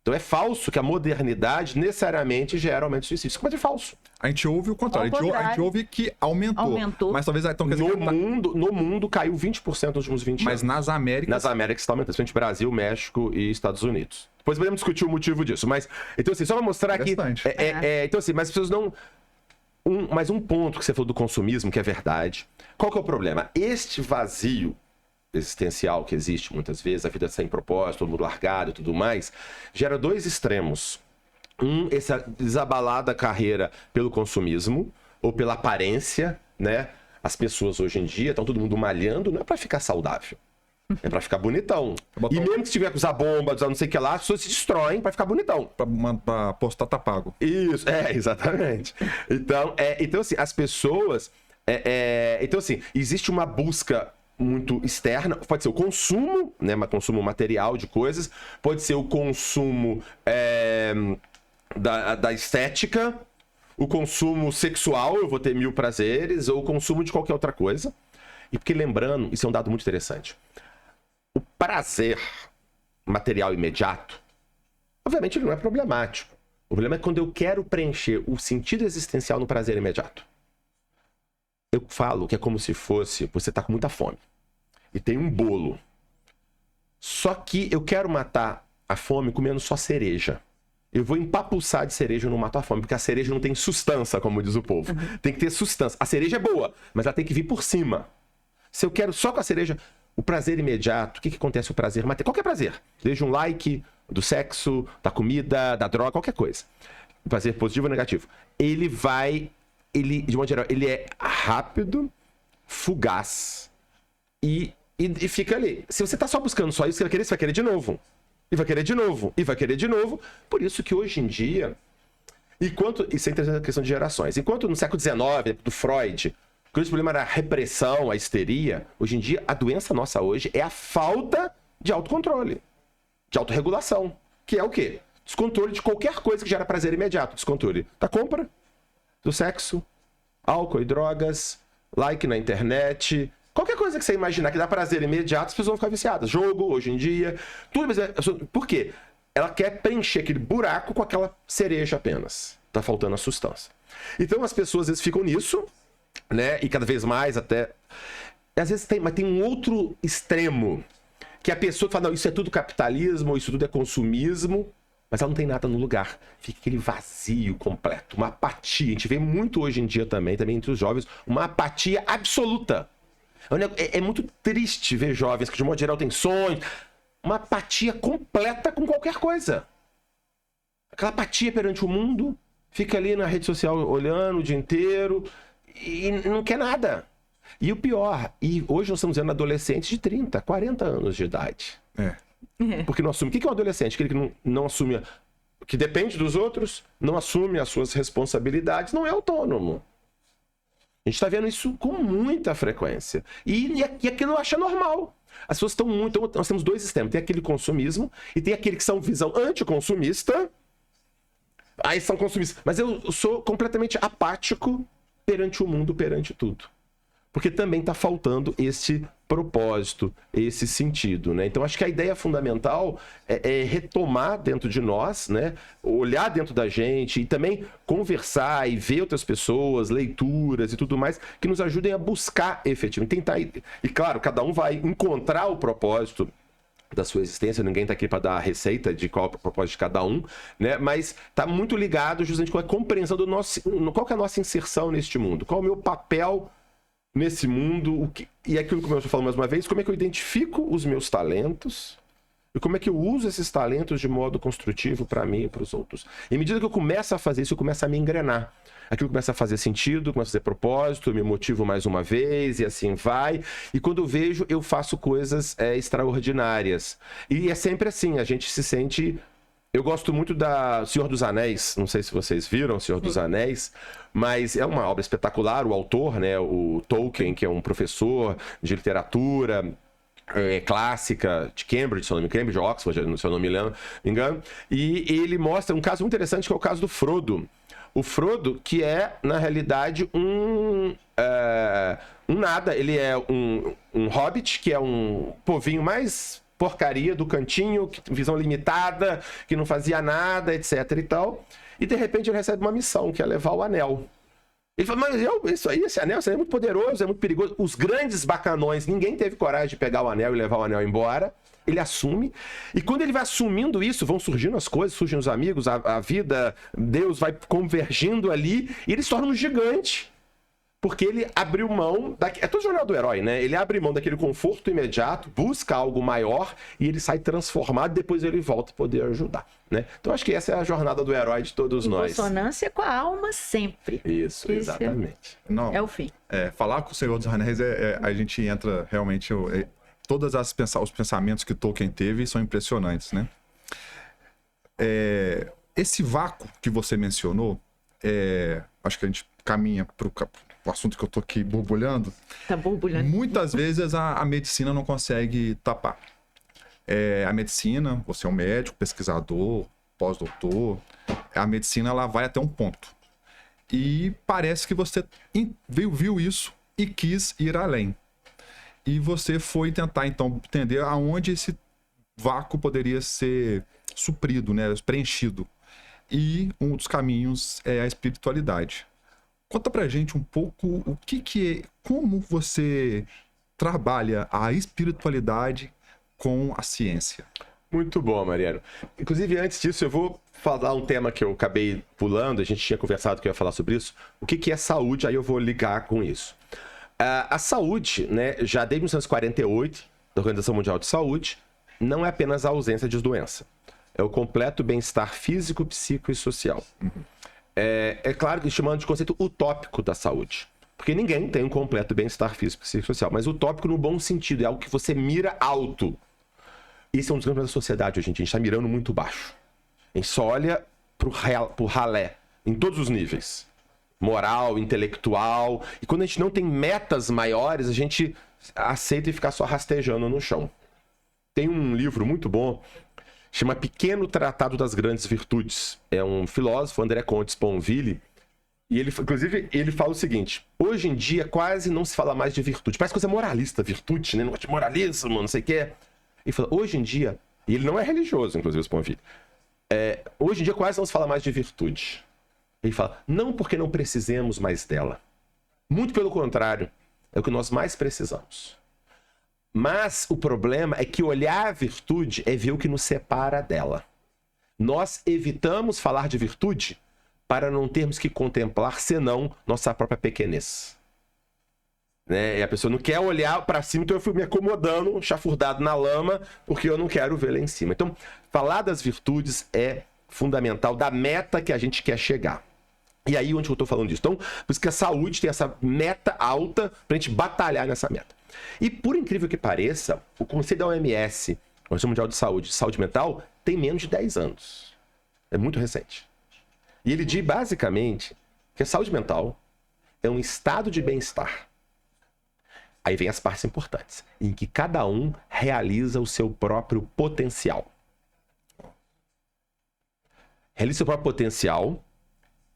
Então é falso que a modernidade necessariamente gera aumento de suicídio. Isso é falso. A gente ouve o contrário. A gente ouve que aumentou. Mas talvez... Então, quer dizer, no mundo caiu 20% nos últimos 20 anos. Mas nas Américas... Nas Américas está aumentando. Principalmente Brasil, México e Estados Unidos. Depois podemos discutir o motivo disso. Mas, então assim, só para mostrar que... Então assim, mas as pessoas não... Mais um ponto que você falou do consumismo, que é verdade. Qual que é o problema? Este vazio existencial que existe muitas vezes, a vida sem propósito, todo mundo largado e tudo mais, gera dois extremos. Essa desabalada carreira pelo consumismo ou pela aparência, né? As pessoas hoje em dia estão todo mundo malhando, não é para ficar saudável. É pra ficar bonitão. E mesmo que se tiver que usar bomba, usar não sei o que lá, as pessoas se destroem pra ficar bonitão. Pra postar tá pago. Isso, exatamente. Então, assim, as pessoas... então, assim, existe uma busca muito externa. Pode ser o consumo, né? Consumo material de coisas. Pode ser o consumo da estética. O consumo sexual, eu vou ter 1000 prazeres. Ou o consumo de qualquer outra coisa. E porque, lembrando, isso é um dado muito interessante. O prazer material imediato, obviamente ele não é problemático. O problema é quando eu quero preencher o sentido existencial no prazer imediato. Eu falo que é como se fosse, você tá com muita fome e tem um bolo. Só que eu quero matar a fome comendo só cereja. Eu vou empapuçar de cereja, eu não mato a fome, porque a cereja não tem sustância, como diz o povo. Tem que ter sustância. A cereja é boa, mas ela tem que vir por cima. Se eu quero só com a cereja... O prazer imediato, o que acontece? O prazer material, qualquer prazer, desde um like, do sexo, da comida, da droga, qualquer coisa. O prazer positivo ou negativo. Ele, de modo geral, ele é rápido, fugaz e fica ali. Se você tá só buscando só isso, você vai querer de novo. E vai querer de novo, e vai querer de novo. Por isso que hoje em dia, isso é interessante a questão de gerações. Enquanto no século XIX, do Freud... O grande problema era a repressão, a histeria. Hoje em dia, a doença nossa hoje é a falta de autocontrole, de autorregulação. Que é o quê? Descontrole de qualquer coisa que gera prazer imediato. Descontrole da compra, do sexo, álcool e drogas, like na internet. Qualquer coisa que você imaginar que dá prazer imediato, as pessoas vão ficar viciadas. Jogo, hoje em dia. Tudo. Por quê? Ela quer preencher aquele buraco com aquela cereja apenas. Tá faltando a sustância. Então as pessoas às vezes ficam nisso, né? E cada vez mais até... Às vezes mas tem um outro extremo, que a pessoa fala, não, isso é tudo capitalismo, isso tudo é consumismo, mas ela não tem nada no lugar. Fica aquele vazio completo, uma apatia. A gente vê muito hoje em dia também entre os jovens, uma apatia absoluta. É muito triste ver jovens que de modo geral têm sonhos, uma apatia completa com qualquer coisa. Aquela apatia perante o mundo, fica ali na rede social olhando o dia inteiro e não quer nada. E o pior, e hoje nós estamos vendo adolescentes de 30, 40 anos de idade. Porque não assume. O que é um adolescente? Aquele que não assume, que depende dos outros, não assume as suas responsabilidades, não é autônomo. A gente está vendo isso com muita frequência. E aquilo acha normal. As pessoas estão muito... Nós temos dois sistemas. Tem aquele consumismo e tem aquele que são visão anticonsumista. Aí são consumistas. Mas eu sou completamente apático perante o mundo, perante tudo. porque também está faltando esse propósito, esse sentido, né? Então, acho que a ideia fundamental é retomar dentro de nós, né? Olhar dentro da gente e também conversar e ver outras pessoas, leituras e tudo mais, que nos ajudem a buscar efetivamente, tentar... E claro, cada um vai encontrar o propósito da sua existência, ninguém está aqui para dar a receita de qual é o propósito de cada um, né? Mas está muito ligado justamente com a compreensão do nosso... Qual que é a nossa inserção neste mundo? Qual é o meu papel nesse mundo? E aquilo que eu estou falando mais uma vez, como é que eu identifico os meus talentos e como é que eu uso esses talentos de modo construtivo para mim e para os outros. E à medida que eu começo a fazer isso, eu começo a me engrenar. Aquilo começa a fazer sentido, começa a fazer propósito, eu me motivo mais uma vez e assim vai. E quando eu vejo, eu faço coisas extraordinárias. E é sempre assim, a gente se sente... Eu gosto muito da Senhor dos Anéis, não sei se vocês viram Senhor dos Anéis, mas é uma obra espetacular, o autor, né, o Tolkien, que é um professor de literatura clássica de Cambridge, se eu não me engano, Cambridge, Oxford, se eu não me engano, e ele mostra um caso muito interessante, que é o caso do Frodo. O Frodo, que é, na realidade, um nada, ele é um hobbit, que é um povinho mais... porcaria do cantinho, visão limitada, que não fazia nada, etc e tal. E de repente ele recebe uma missão, que é levar o anel. Ele fala, mas esse anel é muito poderoso, é muito perigoso. Os grandes bacanões, ninguém teve coragem de pegar o anel e levar o anel embora. Ele assume. E quando ele vai assumindo isso, vão surgindo as coisas, surgem os amigos, a vida, Deus vai convergindo ali, e ele se torna um gigante. Porque ele abriu mão... É todo jornal do herói, né? Ele abre mão daquele conforto imediato, busca algo maior e ele sai transformado, depois ele volta a poder ajudar, né? Então, acho que essa é a jornada do herói de todos nós. Consonância com a alma sempre. Isso, exatamente. Não, é o fim. Falar com o Senhor dos Anéis, a gente entra realmente... todos os pensamentos que Tolkien teve são impressionantes, né? Esse vácuo que você mencionou, acho que a gente caminha para o assunto que eu tô aqui borbulhando. Tá borbulhando. Muitas vezes a medicina não consegue tapar. A medicina, você é um médico, pesquisador, pós-doutor, a medicina ela vai até um ponto. E parece que você viu isso e quis ir além. E você foi tentar, então, entender aonde esse vácuo poderia ser suprido, né, preenchido. E um dos caminhos é a espiritualidade. Conta pra gente um pouco o que como você trabalha a espiritualidade com a ciência. Muito bom, Mariano. Inclusive, antes disso, eu vou falar um tema que eu acabei pulando, a gente tinha conversado que eu ia falar sobre isso. O que é saúde? Aí eu vou ligar com isso. A saúde, né, já desde 1948, da Organização Mundial de Saúde, não é apenas a ausência de doença. É o completo bem-estar físico, psíquico e social. É claro que chamando de conceito utópico da saúde. Porque ninguém tem um completo bem-estar físico, psíquico e social. Mas utópico no bom sentido, é algo que você mira alto. Esse é um dos grandes da sociedade hoje em dia. A gente está mirando muito baixo. A gente só olha pro ralé, em todos os níveis. Moral, intelectual. E quando a gente não tem metas maiores, a gente aceita e fica só rastejando no chão. Tem um livro muito bom, chama Pequeno Tratado das Grandes Virtudes. É um filósofo, André Comte Sponville, e ele, inclusive, ele fala o seguinte: hoje em dia quase não se fala mais de virtude. Parece coisa moralista, virtude, né? Negócio de moralismo, não sei o quê. Ele fala, hoje em dia, e ele não é religioso, inclusive, Sponville, hoje em dia quase não se fala mais de virtude. Ele fala, não porque não precisemos mais dela. Muito pelo contrário, é o que nós mais precisamos. Mas o problema é que olhar a virtude é ver o que nos separa dela. Nós evitamos falar de virtude para não termos que contemplar, senão, nossa própria pequenez. Né? E a pessoa não quer olhar para cima, então eu fui me acomodando, chafurdado na lama, porque eu não quero ver lá em cima. Então, falar das virtudes é fundamental, da meta que a gente quer chegar. E aí onde eu estou falando disso? Então, por isso que a saúde tem essa meta alta para a gente batalhar nessa meta. E por incrível que pareça, o Conselho da OMS, Organização Mundial de Saúde Mental, tem menos de 10 anos. É muito recente. E ele diz basicamente que a saúde mental é um estado de bem-estar. Aí vem as partes importantes, em que cada um realiza o seu próprio potencial. Realiza o seu próprio potencial,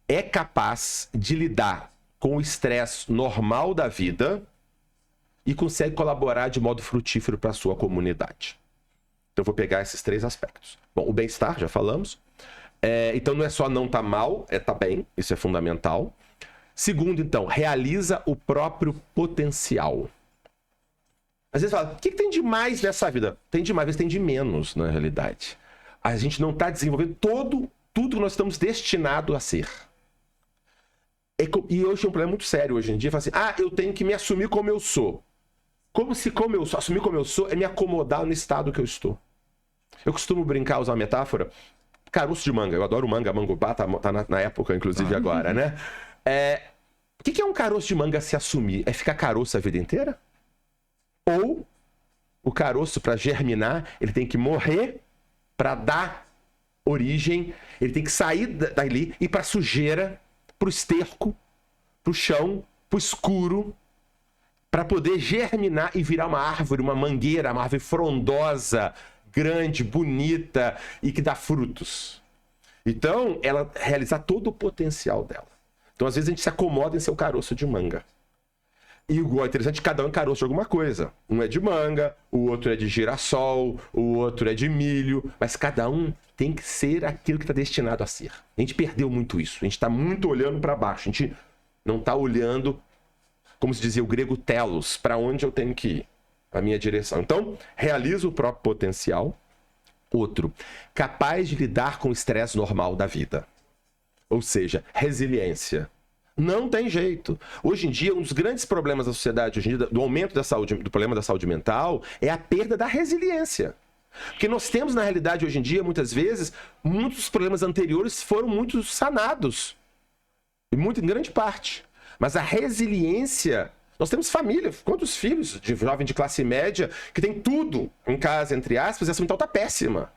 é capaz de lidar com o estresse normal da vida, e consegue colaborar de modo frutífero para a sua comunidade. Então, eu vou pegar esses 3 aspectos. Bom, o bem-estar, já falamos. Então, não é só não tá mal, tá bem. Isso é fundamental. Segundo, então, realiza o próprio potencial. Às vezes fala, o que tem de mais nessa vida? Tem de mais, às vezes tem de menos, na realidade. A gente não está desenvolvendo tudo que nós estamos destinados a ser. E hoje é um problema muito sério hoje em dia. Fala assim, eu tenho que me assumir como eu sou. Assumir como eu sou é me acomodar no estado que eu estou. Eu costumo brincar, usar uma metáfora, caroço de manga. Eu adoro manga, mangobá, tá na época, inclusive, agora, né? O que é um caroço de manga se assumir? É ficar caroço a vida inteira? Ou o caroço, para germinar, ele tem que morrer para dar origem, ele tem que sair dali e ir para sujeira, para o esterco, para o chão, para o escuro, para poder germinar e virar uma árvore, uma mangueira, uma árvore frondosa, grande, bonita e que dá frutos. Então, ela realizar todo o potencial dela. Então, às vezes, a gente se acomoda em ser o caroço de manga. E o é interessante, cada um é caroço de alguma coisa. Um é de manga, o outro é de girassol, o outro é de milho, mas cada um tem que ser aquilo que está destinado a ser. A gente perdeu muito isso. A gente está muito olhando para baixo. A gente não está olhando, como se dizia o grego telos, para onde eu tenho que ir, a minha direção. Então, realiza o próprio potencial. Outro, capaz de lidar com o estresse normal da vida. Ou seja, resiliência. Não tem jeito. Hoje em dia, um dos grandes problemas da sociedade, hoje em dia, do aumento da saúde, do problema da saúde mental, é a perda da resiliência. Porque nós temos, na realidade, hoje em dia, muitas vezes, muitos dos problemas anteriores foram muito sanados. Em grande parte. Mas a resiliência... Nós temos família, quantos filhos de jovem de classe média que tem tudo em casa, entre aspas, e a saúde mental está péssima.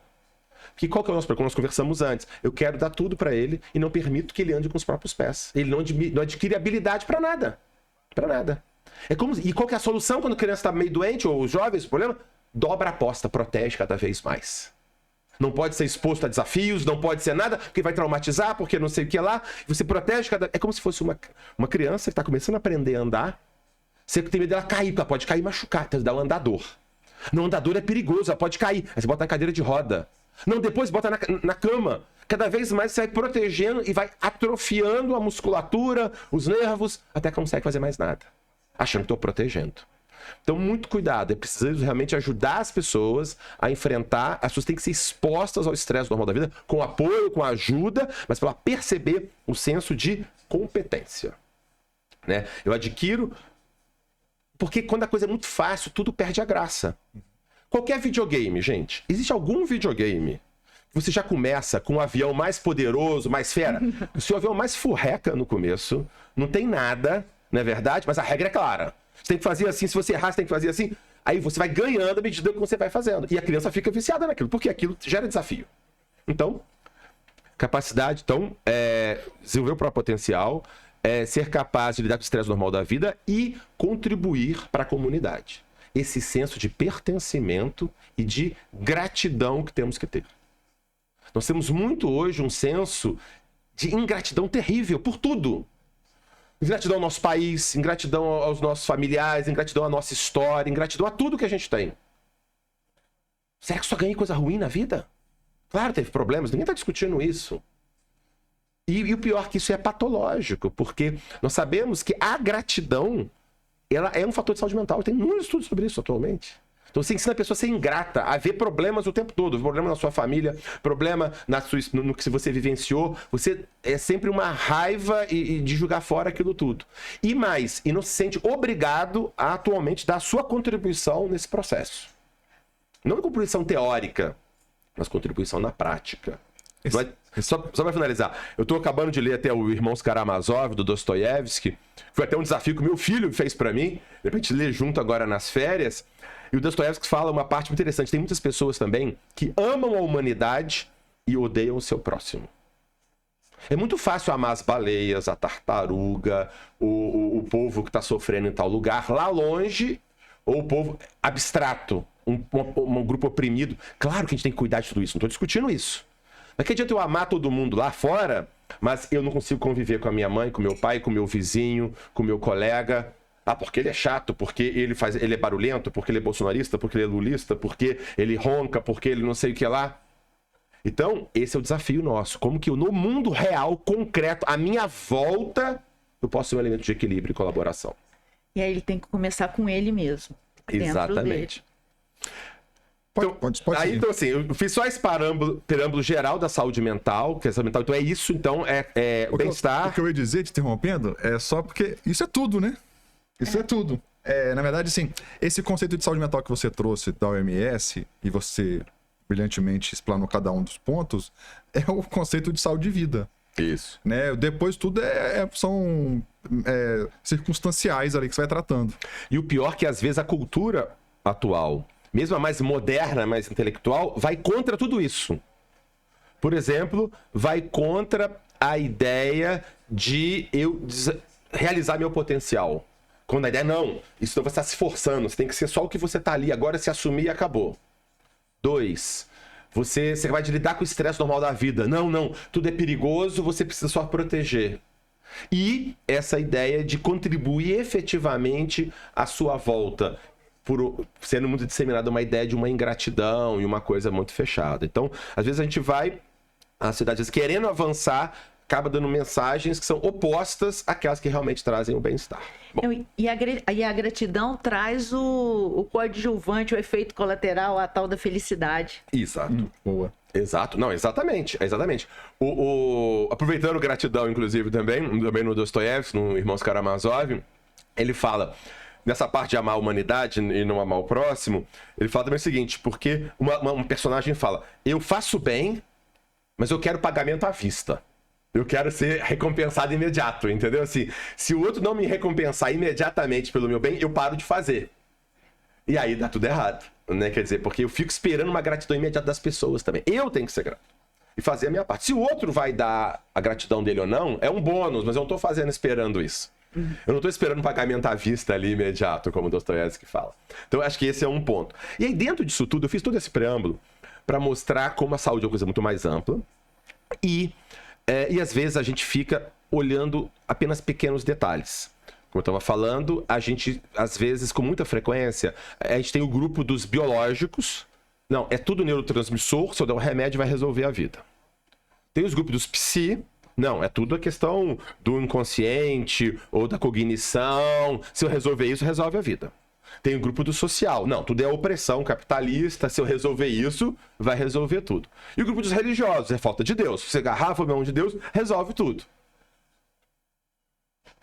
Porque qual que é o nosso problema? Como nós conversamos antes. Eu quero dar tudo para ele e não permito que ele ande com os próprios pés. Ele não adquire habilidade para nada. Para nada. E qual que é a solução quando a criança está meio doente ou os jovens, o problema? Dobra a aposta, protege cada vez mais. Não pode ser exposto a desafios, não pode ser nada, porque vai traumatizar, porque não sei o que lá. Você protege cada... É como se fosse uma criança que está começando a aprender a andar. Você tem medo dela cair, porque ela pode cair e machucar. Então, dá um andador. No andador é perigoso, ela pode cair. Aí você bota na cadeira de roda. Não, depois bota na cama. Cada vez mais você vai protegendo e vai atrofiando a musculatura, os nervos, até que não consegue fazer mais nada. Achando que estou protegendo. Então, muito cuidado. É preciso realmente ajudar as pessoas a enfrentar. As pessoas têm que ser expostas ao estresse normal da vida, com apoio, com ajuda, mas para perceber o senso de competência. Né? Eu adquiro... Porque quando a coisa é muito fácil, tudo perde a graça. Qualquer videogame, gente. Existe algum videogame que você já começa com um avião mais poderoso, mais fera? O seu avião mais furreca no começo, não tem nada, não é verdade? Mas a regra é clara. Você tem que fazer assim, se você errar, você tem que fazer assim. Aí você vai ganhando à medida que você vai fazendo. E a criança fica viciada naquilo, porque aquilo gera desafio. Então, capacidade, desenvolver o próprio potencial, ser capaz de lidar com o estresse normal da vida e contribuir para a comunidade. Esse senso de pertencimento e de gratidão que temos que ter. Nós temos muito hoje um senso de ingratidão terrível por tudo. Ingratidão ao nosso país, ingratidão aos nossos familiares, ingratidão à nossa história, ingratidão a tudo que a gente tem. Será que só ganhei coisa ruim na vida? Claro, teve problemas, ninguém está discutindo isso. E o pior é que isso é patológico, porque nós sabemos que a gratidão ela é um fator de saúde mental. Tem muitos estudos sobre isso atualmente. Então você ensina a pessoa a ser ingrata, a ver problemas o tempo todo, problema na sua família, problema no que você vivenciou. Você é sempre uma raiva e de jogar fora aquilo tudo. E não se sente obrigado a atualmente dar a sua contribuição nesse processo. Não contribuição teórica, mas contribuição na prática. Só para finalizar, eu estou acabando de ler até o Irmãos Karamazov, do Dostoiévski. Foi até um desafio que o meu filho fez para mim. De repente, ler junto agora nas férias. E o Dostoiévski fala uma parte muito interessante. Tem muitas pessoas também que amam a humanidade e odeiam o seu próximo. É muito fácil amar as baleias, a tartaruga, o povo que está sofrendo em tal lugar, lá longe, ou o povo abstrato, um grupo oprimido. Claro que a gente tem que cuidar de tudo isso, não estou discutindo isso. Mas que adianta eu amar todo mundo lá fora, mas eu não consigo conviver com a minha mãe, com meu pai, com meu vizinho, com meu colega. Ah, porque ele é chato, porque ele é barulhento, porque ele é bolsonarista, porque ele é lulista, porque ele ronca, porque ele não sei o que lá. Então, esse é o desafio nosso. Como que no mundo real, concreto, à minha volta, eu posso ser um elemento de equilíbrio e colaboração. E aí ele tem que começar com ele mesmo. Exatamente. Pode Aí, seguir. então, assim, eu fiz só esse preâmbulo geral da saúde mental, que é saúde mental. Então, é isso, então, o bem-estar. O que eu ia dizer, te interrompendo, é só porque isso é tudo, né? Isso é tudo. Na verdade, assim, esse conceito de saúde mental que você trouxe da OMS, e você brilhantemente explanou cada um dos pontos, é o conceito de saúde de vida. Isso. Né? Depois tudo são circunstanciais ali que você vai tratando. E o pior é que, às vezes, a cultura atual, mesmo a mais moderna, mais intelectual, vai contra tudo isso. Por exemplo, vai contra a ideia de eu realizar meu potencial. Quando a ideia não, isso não vai estar se forçando, você tem que ser só o que você está ali, agora se assumir e acabou. 2, você vai lidar com o estresse normal da vida. Não, tudo é perigoso, você precisa só proteger. E essa ideia de contribuir efetivamente à sua volta, por sendo muito disseminada uma ideia de uma ingratidão e uma coisa muito fechada. Então, às vezes a gente vai, a sociedade, às vezes, querendo avançar, acaba dando mensagens que são opostas àquelas que realmente trazem o bem-estar. Bom, E a gratidão traz o coadjuvante, o efeito colateral, a tal da felicidade. exato. Boa. Exato, não, exatamente. Aproveitando gratidão, inclusive, também no Dostoiévski, no Irmãos Karamazov, ele fala, nessa parte de amar a humanidade e não amar o próximo, ele fala também o seguinte, porque um personagem fala, eu faço bem, mas eu quero pagamento à vista. Eu quero ser recompensado imediato, entendeu? Assim, se o outro não me recompensar imediatamente pelo meu bem, eu paro de fazer. E aí dá tudo errado, né? Quer dizer, porque eu fico esperando uma gratidão imediata das pessoas também. Eu tenho que ser grato e fazer a minha parte. Se o outro vai dar a gratidão dele ou não, é um bônus, mas eu não estou esperando isso. Eu não estou esperando um pagamento à vista ali imediato, como o Dostoiévski fala. Então, eu acho que esse é um ponto. E aí, dentro disso tudo, eu fiz todo esse preâmbulo para mostrar como a saúde é uma coisa muito mais ampla e às vezes a gente fica olhando apenas pequenos detalhes. Como eu estava falando, a gente, às vezes, com muita frequência, a gente tem o grupo dos biológicos. Não, é tudo neurotransmissor, se eu der um remédio vai resolver a vida. Tem os grupos dos psi. Não, é tudo a questão do inconsciente ou da cognição. Se eu resolver isso, resolve a vida. Tem o grupo do social. Não, tudo é opressão capitalista. Se eu resolver isso, vai resolver tudo. E o grupo dos religiosos, é falta de Deus. Se você agarrar a mão de Deus, resolve tudo.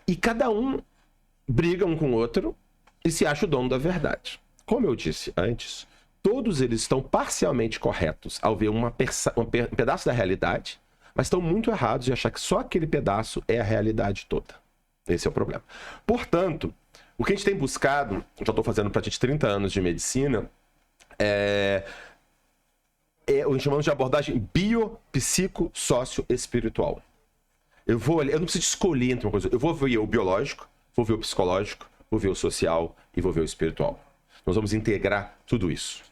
E cada um briga um com o outro e se acha o dono da verdade. Como eu disse antes, todos eles estão parcialmente corretos ao ver um pedaço da realidade, mas estão muito errados de achar que só aquele pedaço é a realidade toda. Esse é o problema. Portanto, o que a gente tem buscado, já estou fazendo praticamente 30 anos de medicina, o que chamamos de abordagem biopsico-sócio-espiritual. Eu não preciso escolher entre uma coisa. Eu vou ver o biológico, vou ver o psicológico, vou ver o social e vou ver o espiritual. Nós vamos integrar tudo isso.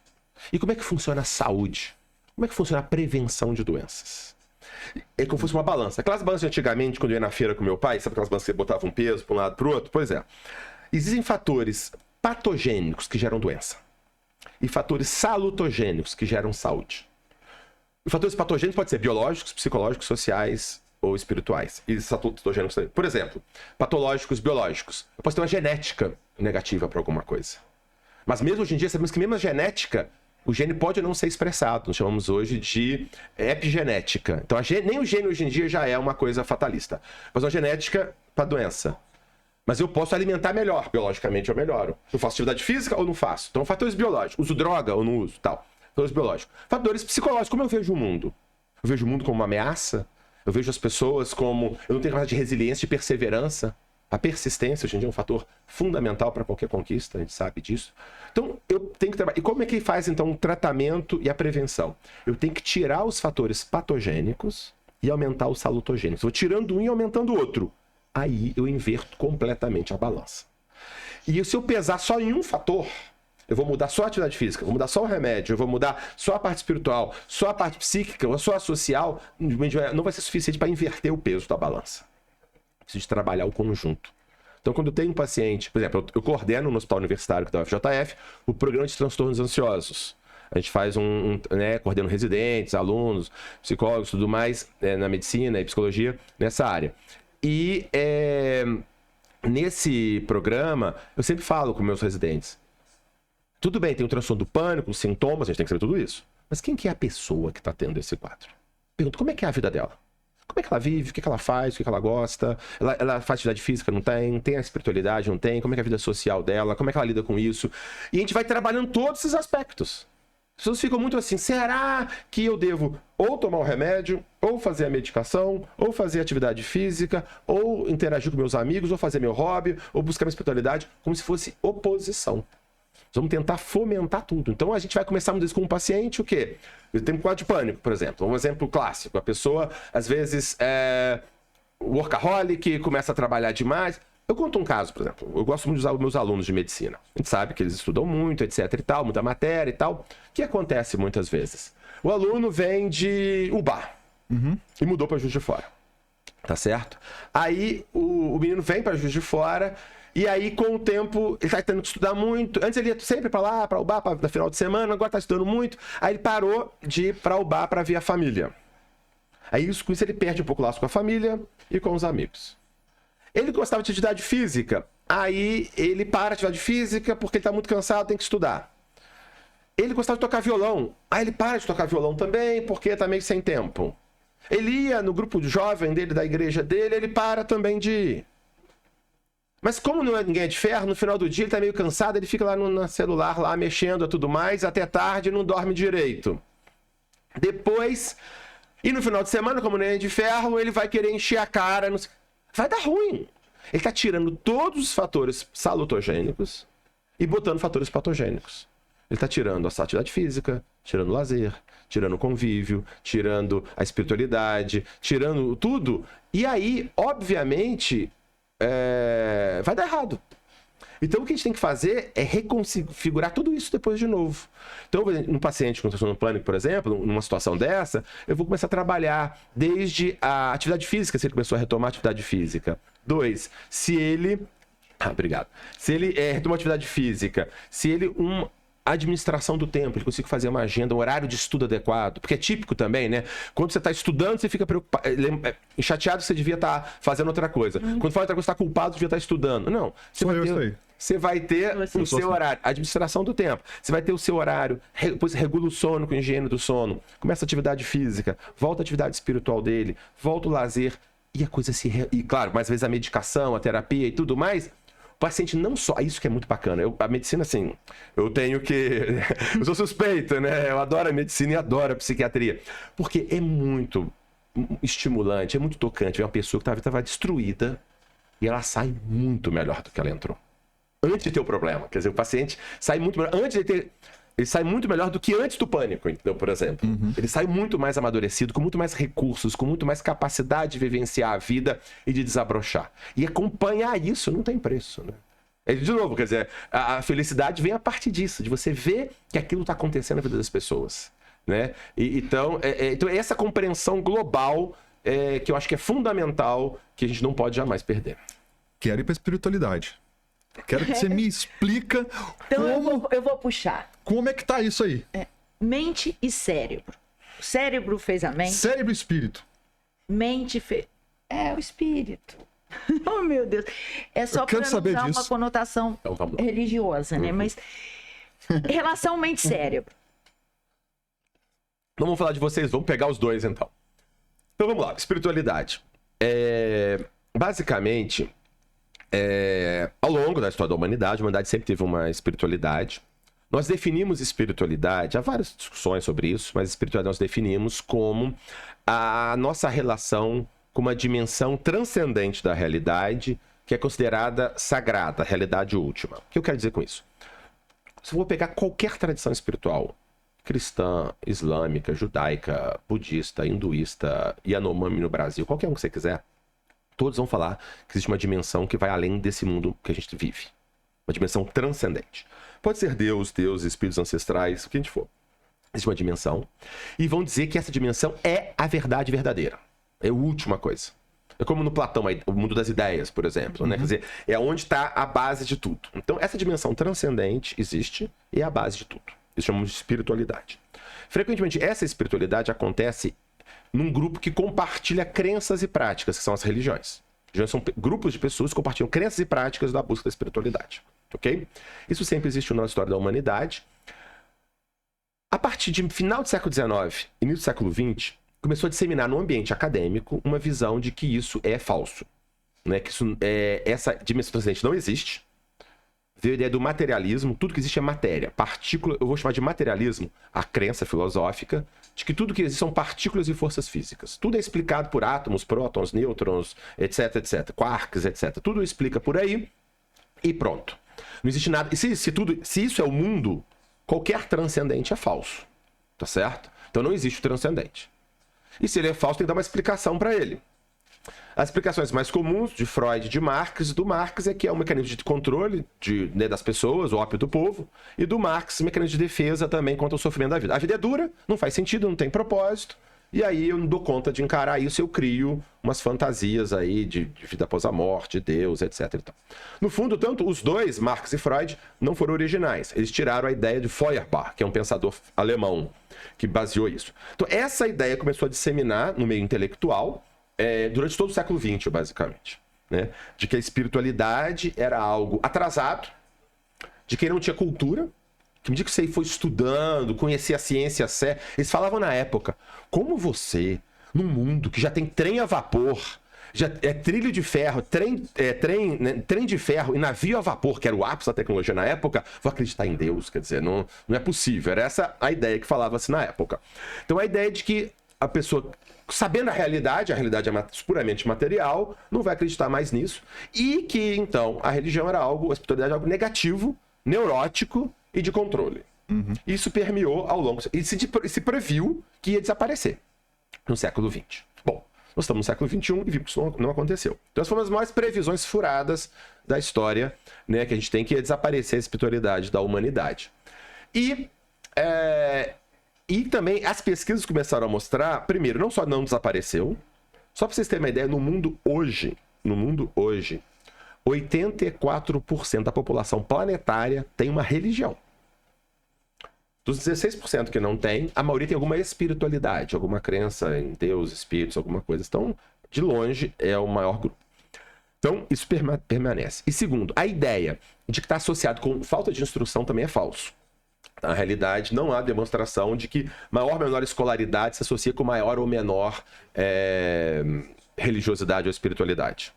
E como é que funciona a saúde? Como é que funciona a prevenção de doenças? É como se fosse uma balança. Aquelas balanças de antigamente, quando eu ia na feira com meu pai, sabe aquelas balanças que você botava um peso para um lado para o outro? Pois é. Existem fatores patogênicos que geram doença e fatores salutogênicos que geram saúde. Os fatores patogênicos podem ser biológicos, psicológicos, sociais ou espirituais. E salutogênicos também. Por exemplo, patológicos biológicos. Eu posso ter uma genética negativa para alguma coisa. Mas mesmo hoje em dia, sabemos que mesmo a genética, o gene pode não ser expressado. Nós chamamos hoje de epigenética. Então, nem o gene hoje em dia já é uma coisa fatalista. Mas uma genética para doença. Mas eu posso alimentar melhor. Biologicamente eu melhoro. Eu faço atividade física ou não faço? Então, fatores biológicos. Uso droga ou não uso? Tal. Fatores biológicos. Fatores psicológicos. Como eu vejo o mundo? Eu vejo o mundo como uma ameaça? Eu vejo as pessoas como... Eu não tenho capacidade de resiliência e perseverança. A persistência, hoje em dia, é um fator fundamental para qualquer conquista. A gente sabe disso. Então, eu tenho que trabalhar. E como é que faz, então, o tratamento e a prevenção? Eu tenho que tirar os fatores patogênicos e aumentar os salutogênicos. Eu vou tirando um e aumentando o outro. Aí eu inverto completamente a balança. E se eu pesar só em um fator, eu vou mudar só a atividade física, eu vou mudar só o remédio, eu vou mudar só a parte espiritual, só a parte psíquica, ou só a social, não vai ser suficiente para inverter o peso da balança. Preciso de trabalhar o conjunto. Então, quando eu tenho um paciente, por exemplo, eu coordeno no Hospital Universitário da UFJF o programa de transtornos ansiosos. A gente faz coordena residentes, alunos, psicólogos, tudo mais, na medicina e psicologia, nessa área. E nesse programa, eu sempre falo com meus residentes, tudo bem, tem o transtorno do pânico, os sintomas, a gente tem que saber tudo isso. Mas quem que é a pessoa que está tendo esse quadro? Pergunto, como é que é a vida dela? Como é que ela vive? O que ela faz? O que ela gosta? Ela faz atividade física? Não tem? Tem a espiritualidade? Não tem? Como é que é a vida social dela? Como é que ela lida com isso? E a gente vai trabalhando todos esses aspectos. As pessoas ficam muito assim, será que eu devo ou tomar um remédio, ou fazer a medicação, ou fazer atividade física, ou interagir com meus amigos, ou fazer meu hobby, ou buscar minha espiritualidade, como se fosse oposição. Vamos tentar fomentar tudo. Então a gente vai começar muitas vezes com um paciente, o quê? Eu tenho um quadro de pânico, por exemplo. Um exemplo clássico. A pessoa, às vezes, workaholic, começa a trabalhar demais. Eu conto um caso, por exemplo. Eu gosto muito de usar os meus alunos de medicina. A gente sabe que eles estudam muito, etc e tal, muita matéria e tal. O que acontece muitas vezes? O aluno vem de Ubá e mudou para Juiz de Fora. Tá certo? Aí o menino vem para Juiz de Fora. E aí, com o tempo, ele está tendo que estudar muito. Antes ele ia sempre para lá, para o bar, no final de semana, agora está estudando muito. Aí ele parou de ir para o bar para ver a família. Aí com isso ele perde um pouco o laço com a família e com os amigos. Ele gostava de atividade física, aí ele para a atividade física porque ele está muito cansado, tem que estudar. Ele gostava de tocar violão, aí ele para de tocar violão também porque está meio sem tempo. Ele ia no grupo de jovem dele, da igreja dele, ele para também de ir. Mas como ninguém é de ferro, no final do dia ele tá meio cansado, ele fica lá no celular, lá mexendo e tudo mais, até tarde não dorme direito. Depois, e no final de semana, como ninguém é de ferro, ele vai querer encher a cara. Vai dar ruim. Ele tá tirando todos os fatores salutogênicos e botando fatores patogênicos. Ele tá tirando a atividade física, tirando o lazer, tirando o convívio, tirando a espiritualidade, tirando tudo. E aí, obviamente... vai dar errado. Então o que a gente tem que fazer é reconfigurar tudo isso depois de novo. Então, no paciente com transtorno pânico, por exemplo, numa situação dessa, eu vou começar a trabalhar desde a atividade física, se ele começou a retomar a atividade física. 2, se ele... obrigado. Se ele retomou a atividade física, se ele... administração do tempo, ele consegue fazer uma agenda, um horário de estudo adequado, porque é típico também, né? Quando você está estudando, você fica preocupado, chateado que você devia estar fazendo outra coisa. Quando fala outra coisa, você está culpado, devia estar estudando. Não, você vai ter o seu horário, administração do tempo. Você vai ter o seu horário, depois regula o sono com higiene do sono, começa a atividade física, volta a atividade espiritual dele, volta o lazer, e a coisa e claro, mais vezes a medicação, a terapia e tudo mais. O paciente não só... Isso que é muito bacana. A medicina, assim... Eu tenho que... eu sou suspeito, né? Eu adoro a medicina e adoro a psiquiatria. Porque é muito estimulante, é muito tocante ver uma pessoa que estava destruída e ela sai muito melhor do que ela entrou. Antes de ter o problema. Quer dizer, o paciente sai muito melhor... Ele sai muito melhor do que antes do pânico, entendeu? Por exemplo. Ele sai muito mais amadurecido, com muito mais recursos, com muito mais capacidade de vivenciar a vida e de desabrochar. E acompanhar isso não tem preço, né? De novo, quer dizer, a felicidade vem a partir disso, de você ver que aquilo está acontecendo na vida das pessoas, né? Então, essa compreensão global que eu acho que é fundamental, que a gente não pode jamais perder. Quero ir para a espiritualidade. Quero que você me explica então eu vou puxar. Como é que tá isso aí? Mente e cérebro. O cérebro fez a mente. Cérebro e espírito. Mente fez... o espírito. Oh, meu Deus. É só para não dar uma conotação religiosa, né? Mas relação mente-cérebro. Não vamos falar de vocês, vamos pegar os dois, então. Então, vamos lá. Espiritualidade. Basicamente... ao longo da história da humanidade, a humanidade sempre teve uma espiritualidade. Nós definimos espiritualidade, há várias discussões sobre isso, mas espiritualidade nós definimos como a nossa relação com uma dimensão transcendente da realidade, que é considerada sagrada, a realidade última. O que eu quero dizer com isso? Se eu vou pegar qualquer tradição espiritual, cristã, islâmica, judaica, budista, hinduísta, Yanomami no Brasil, qualquer um que você quiser, todos vão falar que existe uma dimensão que vai além desse mundo que a gente vive. Uma dimensão transcendente. Pode ser Deus, espíritos ancestrais, o que a gente for. Existe uma dimensão. E vão dizer que essa dimensão é a verdade verdadeira. É a última coisa. É como no Platão, o mundo das ideias, por exemplo, né? Quer dizer, é onde está a base de tudo. Então, essa dimensão transcendente existe e é a base de tudo. Isso chamamos de espiritualidade. Frequentemente, essa espiritualidade acontece num grupo que compartilha crenças e práticas, que são as religiões. Já são grupos de pessoas que compartilham crenças e práticas da busca da espiritualidade. Ok? Isso sempre existiu na história da humanidade. A partir de final do século XIX, início do século XX, começou a disseminar no ambiente acadêmico uma visão de que isso é falso. Né? Que essa dimensão transcendente não existe. Veio a ideia do materialismo, tudo que existe é matéria. Partícula, eu vou chamar de materialismo a crença filosófica de que tudo que existe são partículas e forças físicas. Tudo é explicado por átomos, prótons, nêutrons, etc, etc. Quarks, etc. Tudo explica por aí e pronto. Não existe nada. E se isso é o mundo, qualquer transcendente é falso. Tá certo? Então não existe o transcendente. E se ele é falso, tem que dar uma explicação para ele. As explicações mais comuns de Freud e de Marx, do Marx é que é um mecanismo de controle das pessoas, o ópio do povo, e do Marx, mecanismo de defesa também contra o sofrimento da vida. A vida é dura, não faz sentido, não tem propósito, e aí eu não dou conta de encarar isso, eu crio umas fantasias aí de vida após a morte, de Deus, etc. Então, no fundo, tanto os dois, Marx e Freud, não foram originais. Eles tiraram a ideia de Feuerbach, que é um pensador alemão, que baseou isso. Então, essa ideia começou a disseminar no meio intelectual, durante todo o século XX, basicamente, né? De que a espiritualidade era algo atrasado, de que ele não tinha cultura, que me diga que você foi estudando, conhecia a ciência séria. Eles falavam na época, como você, num mundo que já tem trem a vapor, já é trilho de ferro, trem de ferro e navio a vapor, que era o ápice da tecnologia na época, vou acreditar em Deus, quer dizer, não é possível. Era essa a ideia que falava-se na época. Então a ideia de que a pessoa, sabendo a realidade é puramente material, não vai acreditar mais nisso. E que, então, a religião era algo, a espiritualidade era algo negativo, neurótico e de controle. Isso permeou ao longo... E se previu que ia desaparecer no século XX. Bom, nós estamos no século XXI e vimos que isso não aconteceu. Então, essas foram as maiores previsões furadas da história, né, que a gente tem que desaparecer a espiritualidade da humanidade. E também as pesquisas começaram a mostrar, primeiro, não só não desapareceu, só para vocês terem uma ideia, no mundo hoje, 84% da população planetária tem uma religião. Dos 16% que não tem, a maioria tem alguma espiritualidade, alguma crença em Deus, espíritos, alguma coisa. Então, de longe, é o maior grupo. Então, isso permanece. E segundo, a ideia de que está associado com falta de instrução também é falso. Na realidade, não há demonstração de que maior ou menor escolaridade se associa com maior ou menor religiosidade ou espiritualidade.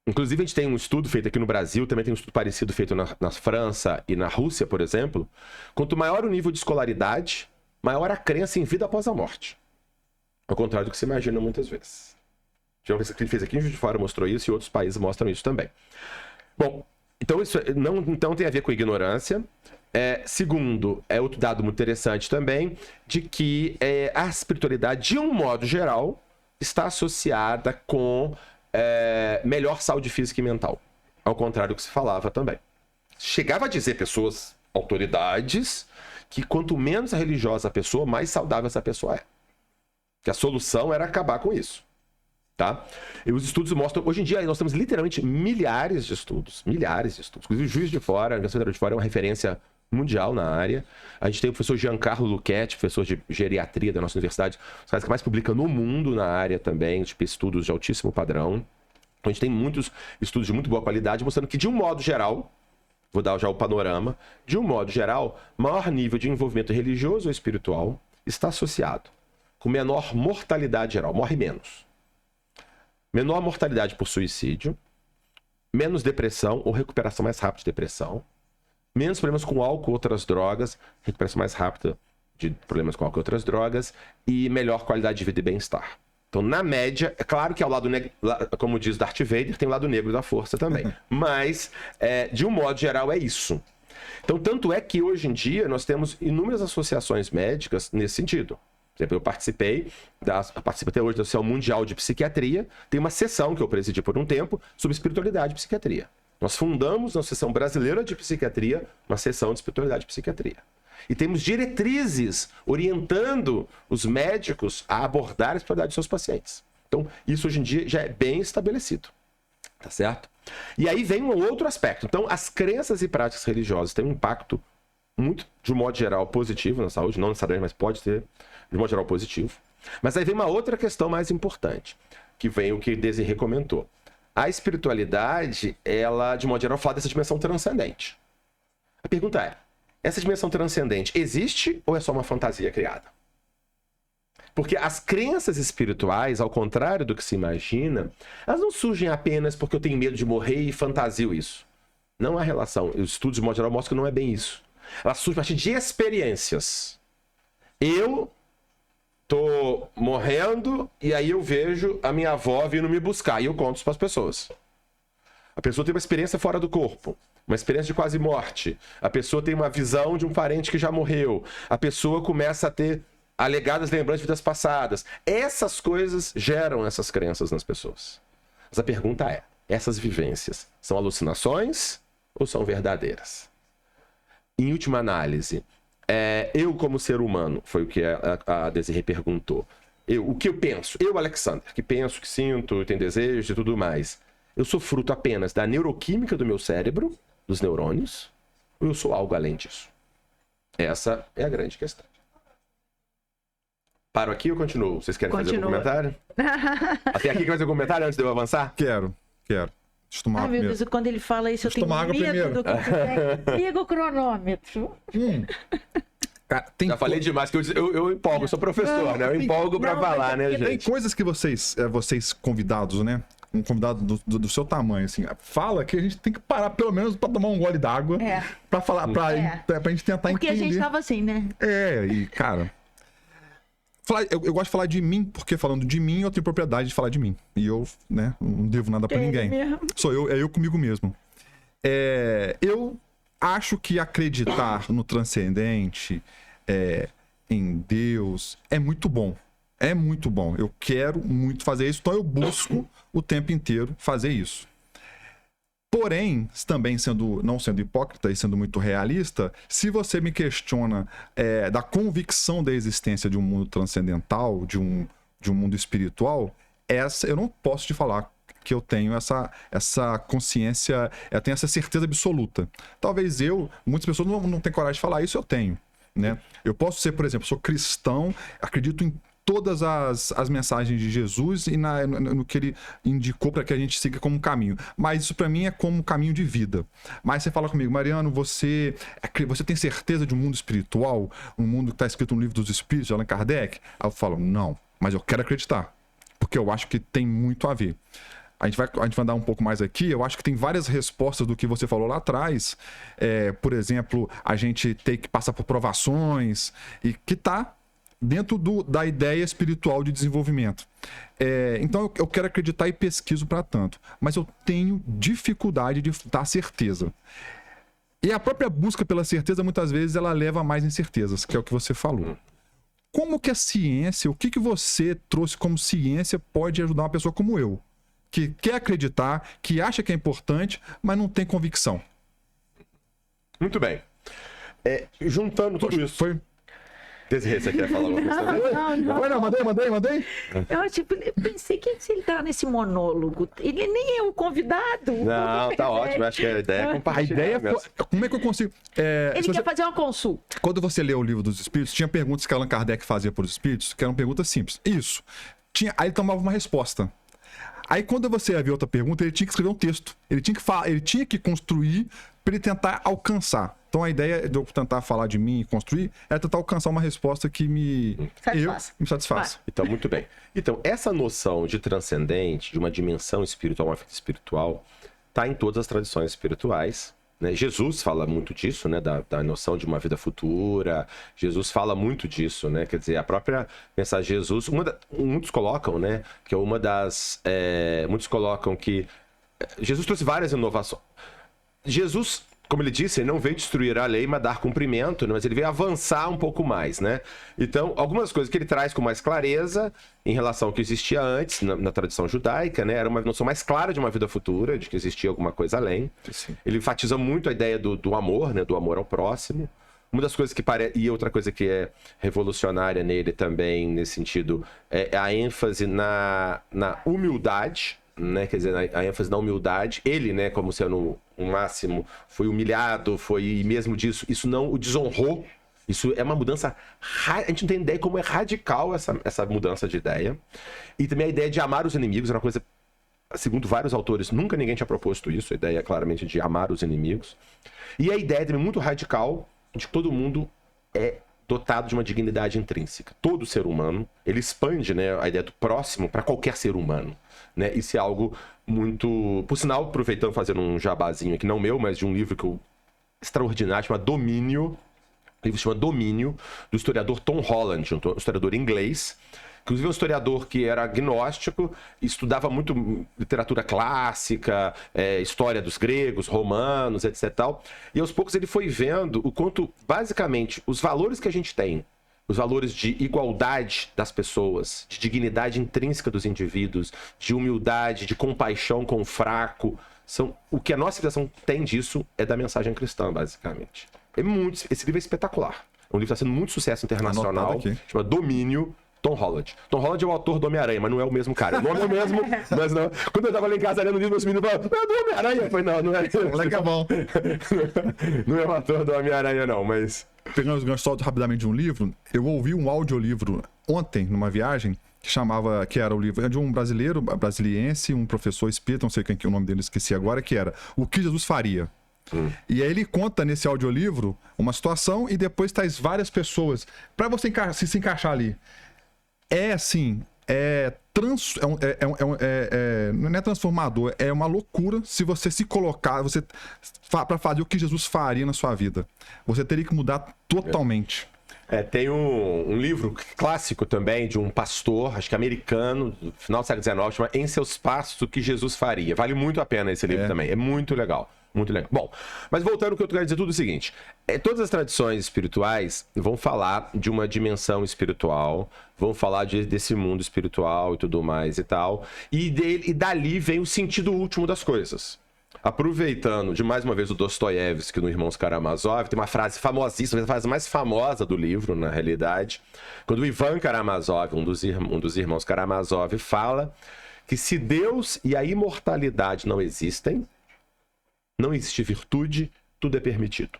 Inclusive, a gente tem um estudo feito aqui no Brasil, também tem um estudo parecido feito na França e na Rússia, por exemplo. Quanto maior o nível de escolaridade, maior a crença em vida após a morte. Ao contrário do que se imagina muitas vezes. Já uma vez que ele fez aqui em Juiz de Fora mostrou isso e outros países mostram isso também. Bom, então isso não tem a ver com ignorância. Segundo, outro dado muito interessante também, de que a espiritualidade, de um modo geral, está associada com melhor saúde física e mental. Ao contrário do que se falava também. Chegava a dizer pessoas, autoridades, que quanto menos religiosa a pessoa, mais saudável essa pessoa é. Que a solução era acabar com isso. Tá? E os estudos mostram, hoje em dia nós temos literalmente milhares de estudos. Inclusive o Juiz de Fora, a Universidade de Fora é uma referência mundial na área. A gente tem o professor Giancarlo Luchetti, professor de geriatria da nossa universidade, os caras que mais publica no mundo na área também, tipo estudos de altíssimo padrão. Então a gente tem muitos estudos de muito boa qualidade, mostrando que de um modo geral, vou dar já o panorama, de um modo geral, maior nível de envolvimento religioso ou espiritual está associado com menor mortalidade geral, morre menos. Menor mortalidade por suicídio, menos depressão ou recuperação mais rápida de depressão, menos problemas com álcool ou outras drogas, recuperação mais rápida de problemas com álcool e outras drogas, e melhor qualidade de vida e bem-estar. Então, na média, é claro que ao lado negro, como diz Darth Vader, tem o lado negro da força também. Mas, de um modo geral, é isso. Então, tanto é que hoje em dia nós temos inúmeras associações médicas nesse sentido. Por exemplo, eu participo até hoje da Associação Mundial de Psiquiatria, tem uma sessão que eu presidi por um tempo sobre espiritualidade e psiquiatria. Nós fundamos na Associação Brasileira de Psiquiatria uma seção de espiritualidade e psiquiatria. E temos diretrizes orientando os médicos a abordar a espiritualidade de seus pacientes. Então, isso hoje em dia já é bem estabelecido. Tá certo? E aí vem um outro aspecto. Então, as crenças e práticas religiosas têm um impacto muito, de um modo geral, positivo na saúde, não necessariamente, mas pode ter, de um modo geral, positivo. Mas aí vem uma outra questão mais importante, que vem o que Desirê comentou. A espiritualidade, ela, de modo geral, fala dessa dimensão transcendente. A pergunta é, essa dimensão transcendente existe ou é só uma fantasia criada? Porque as crenças espirituais, ao contrário do que se imagina, elas não surgem apenas porque eu tenho medo de morrer e fantasio isso. Não há relação. Os estudos, de modo geral, mostram que não é bem isso. Elas surgem a partir de experiências. Eu tô morrendo e aí eu vejo a minha avó vindo me buscar e eu conto isso para as pessoas. A pessoa tem uma experiência fora do corpo, uma experiência de quase morte. A pessoa tem uma visão de um parente que já morreu. A pessoa começa a ter alegadas lembranças de vidas passadas. Essas coisas geram essas crenças nas pessoas. Mas a pergunta é, essas vivências são alucinações ou são verdadeiras? Em última análise, eu como ser humano, foi o que a Desirê perguntou. O que eu penso? Eu, Alexander, que penso, que sinto, tenho desejos e tudo mais. Eu sou fruto apenas da neuroquímica do meu cérebro, dos neurônios, ou eu sou algo além disso? Essa é a grande questão. Paro aqui ou continuo? Vocês querem fazer algum comentário? Até aqui quer fazer algum comentário antes de eu avançar? Quero. Deixa eu tomar água meu primeiro. Deus, quando ele fala isso, eu tenho tomar água medo primeiro. do que fizer. Liga o cronômetro. Cara, Já falei demais, que eu empolgo, eu sou professor, né? Eu empolgo pra falar, né, Tem gente? coisas que vocês convidados, né? Um convidado do seu tamanho, assim, fala que a gente tem que parar pelo menos pra tomar um gole d'água. Pra falar, pra gente tentar Porque entender. a gente tava assim, né? E, cara... Eu gosto de falar de mim, porque falando de mim, eu tenho propriedade de falar de mim. E eu, né, não devo nada pra ninguém. Mesmo. É eu comigo mesmo. Eu acho que acreditar no transcendente, em Deus, é muito bom. É muito bom. Eu quero muito fazer isso, então eu busco o tempo inteiro fazer isso. Porém, também não sendo hipócrita e sendo muito realista, se você me questiona da convicção da existência de um mundo transcendental, de um mundo espiritual, eu não posso te falar que eu tenho essa consciência, eu tenho essa certeza absoluta. Talvez muitas pessoas não têm coragem de falar isso, eu tenho. Né? Eu posso ser, por exemplo, sou cristão, acredito em todas as mensagens de Jesus e no que ele indicou para que a gente siga como caminho. Mas isso para mim é como um caminho de vida. Mas você fala comigo, Mariano, você tem certeza de um mundo espiritual? Um mundo que está escrito no Livro dos Espíritos, de Allan Kardec? Aí eu falo, não, mas eu quero acreditar. Porque eu acho que tem muito a ver. A gente vai andar um pouco mais aqui. Eu acho que tem várias respostas do que você falou lá atrás. Por exemplo, a gente tem que passar por provações e que está dentro da ideia espiritual de desenvolvimento. Então eu quero acreditar e pesquiso para tanto, mas eu tenho dificuldade de dar certeza. E a própria busca pela certeza, muitas vezes, ela leva a mais incertezas, que é o que você falou. Como que a ciência, o que você trouxe como ciência pode ajudar uma pessoa como eu, que quer acreditar, que acha que é importante, mas não tem convicção? Muito bem. Juntando tudo isso... Desirê, você quer falar alguma coisa? Não, mandei. Eu pensei que se ele tá nesse monólogo, ele nem é o convidado. Não, tá ótimo. Acho que a ideia é compartilhar. A ideia como é que eu consigo... Ele quer fazer uma consulta. Quando você lê o Livro dos Espíritos, tinha perguntas que Allan Kardec fazia para os espíritos, que eram perguntas simples. Isso. Aí ele tomava uma resposta. Aí quando você ia ver outra pergunta, ele tinha que escrever um texto. Ele tinha que construir para ele tentar alcançar. Então a ideia de eu tentar falar de mim e construir é tentar alcançar uma resposta que me satisfaça. Então, muito bem. Então, essa noção de transcendente, de uma dimensão espiritual, uma vida espiritual, está em todas as tradições espirituais. Né? Jesus fala muito disso, né? Da noção de uma vida futura. Jesus fala muito disso, né? Quer dizer, a própria mensagem de Jesus... muitos colocam, né? Que é uma das... muitos colocam que Jesus trouxe várias inovações. Jesus, como ele disse, ele não veio destruir a lei, mas dar cumprimento, né? Mas ele veio avançar um pouco mais, né? Então, algumas coisas que ele traz com mais clareza em relação ao que existia antes, na tradição judaica, né? Era uma noção mais clara de uma vida futura, de que existia alguma coisa além. Sim. Ele enfatiza muito a ideia do amor, né? Do amor ao próximo. Uma das coisas que e outra coisa que é revolucionária nele também, nesse sentido, é a ênfase na humildade, né? Quer dizer, a ênfase na humildade. Ele, né, como sendo o máximo, foi humilhado, e mesmo disso, isso não o desonrou. Isso é uma mudança... A gente não tem ideia como é radical essa mudança de ideia. E também a ideia de amar os inimigos, era uma coisa... Segundo vários autores, nunca ninguém tinha proposto isso. A ideia, claramente, de amar os inimigos. E a ideia também muito radical de que todo mundo é dotado de uma dignidade intrínseca. Todo ser humano, ele expande, né, a ideia do próximo para qualquer ser humano. Né? Isso é algo muito... Por sinal, aproveitando, fazendo um jabazinho aqui, não meu, mas de um livro que eu... extraordinário, chama Domínio. O livro se chama Domínio, do historiador Tom Holland, um historiador inglês. Inclusive, um historiador que era agnóstico, estudava muito literatura clássica, história dos gregos, romanos, etc. Tal. E aos poucos ele foi vendo o quanto, basicamente, os valores que a gente tem, os valores de igualdade das pessoas, de dignidade intrínseca dos indivíduos, de humildade, de compaixão com o fraco, o que a nossa civilização tem disso é da mensagem cristã, basicamente. Esse livro é espetacular. O livro está sendo muito sucesso internacional, chama Domínio, Tom Holland. Tom Holland é o autor do Homem-Aranha, mas não é o mesmo cara. O nome é o mesmo, mas não. Quando eu tava lá em casa lendo o livro, meus meninos falaram, é do Homem-Aranha? Eu falei, não é. Moleque é bom. Não é o ator do Homem-Aranha, não, mas... Pegando os ganchos só rapidamente de um livro, eu ouvi um audiolivro ontem, numa viagem, que era o livro de um brasiliense, um professor espírita, não sei quem que é o nome dele, esqueci agora, que era O que Jesus Faria. E aí ele conta nesse audiolivro uma situação e depois traz várias pessoas para você se encaixar ali. É assim, não é transformador, é uma loucura se você se colocar para fazer o que Jesus faria na sua vida. Você teria que mudar totalmente. Tem um livro clássico também de um pastor, acho que americano, do final do século XIX, chama Em Seus Passos, o que Jesus faria. Vale muito a pena esse livro também, é muito legal. Muito legal. Bom, mas voltando, o que eu quero dizer tudo é o seguinte. Todas as tradições espirituais vão falar de uma dimensão espiritual, vão falar desse mundo espiritual e tudo mais e tal. E dali vem o sentido último das coisas. Aproveitando de mais uma vez o Dostoiévski no Irmãos Karamazov, tem uma frase famosíssima, a frase mais famosa do livro, na realidade, quando o Ivan Karamazov, um dos irmãos Karamazov, fala que se Deus e a imortalidade não existem, não existe virtude, tudo é permitido.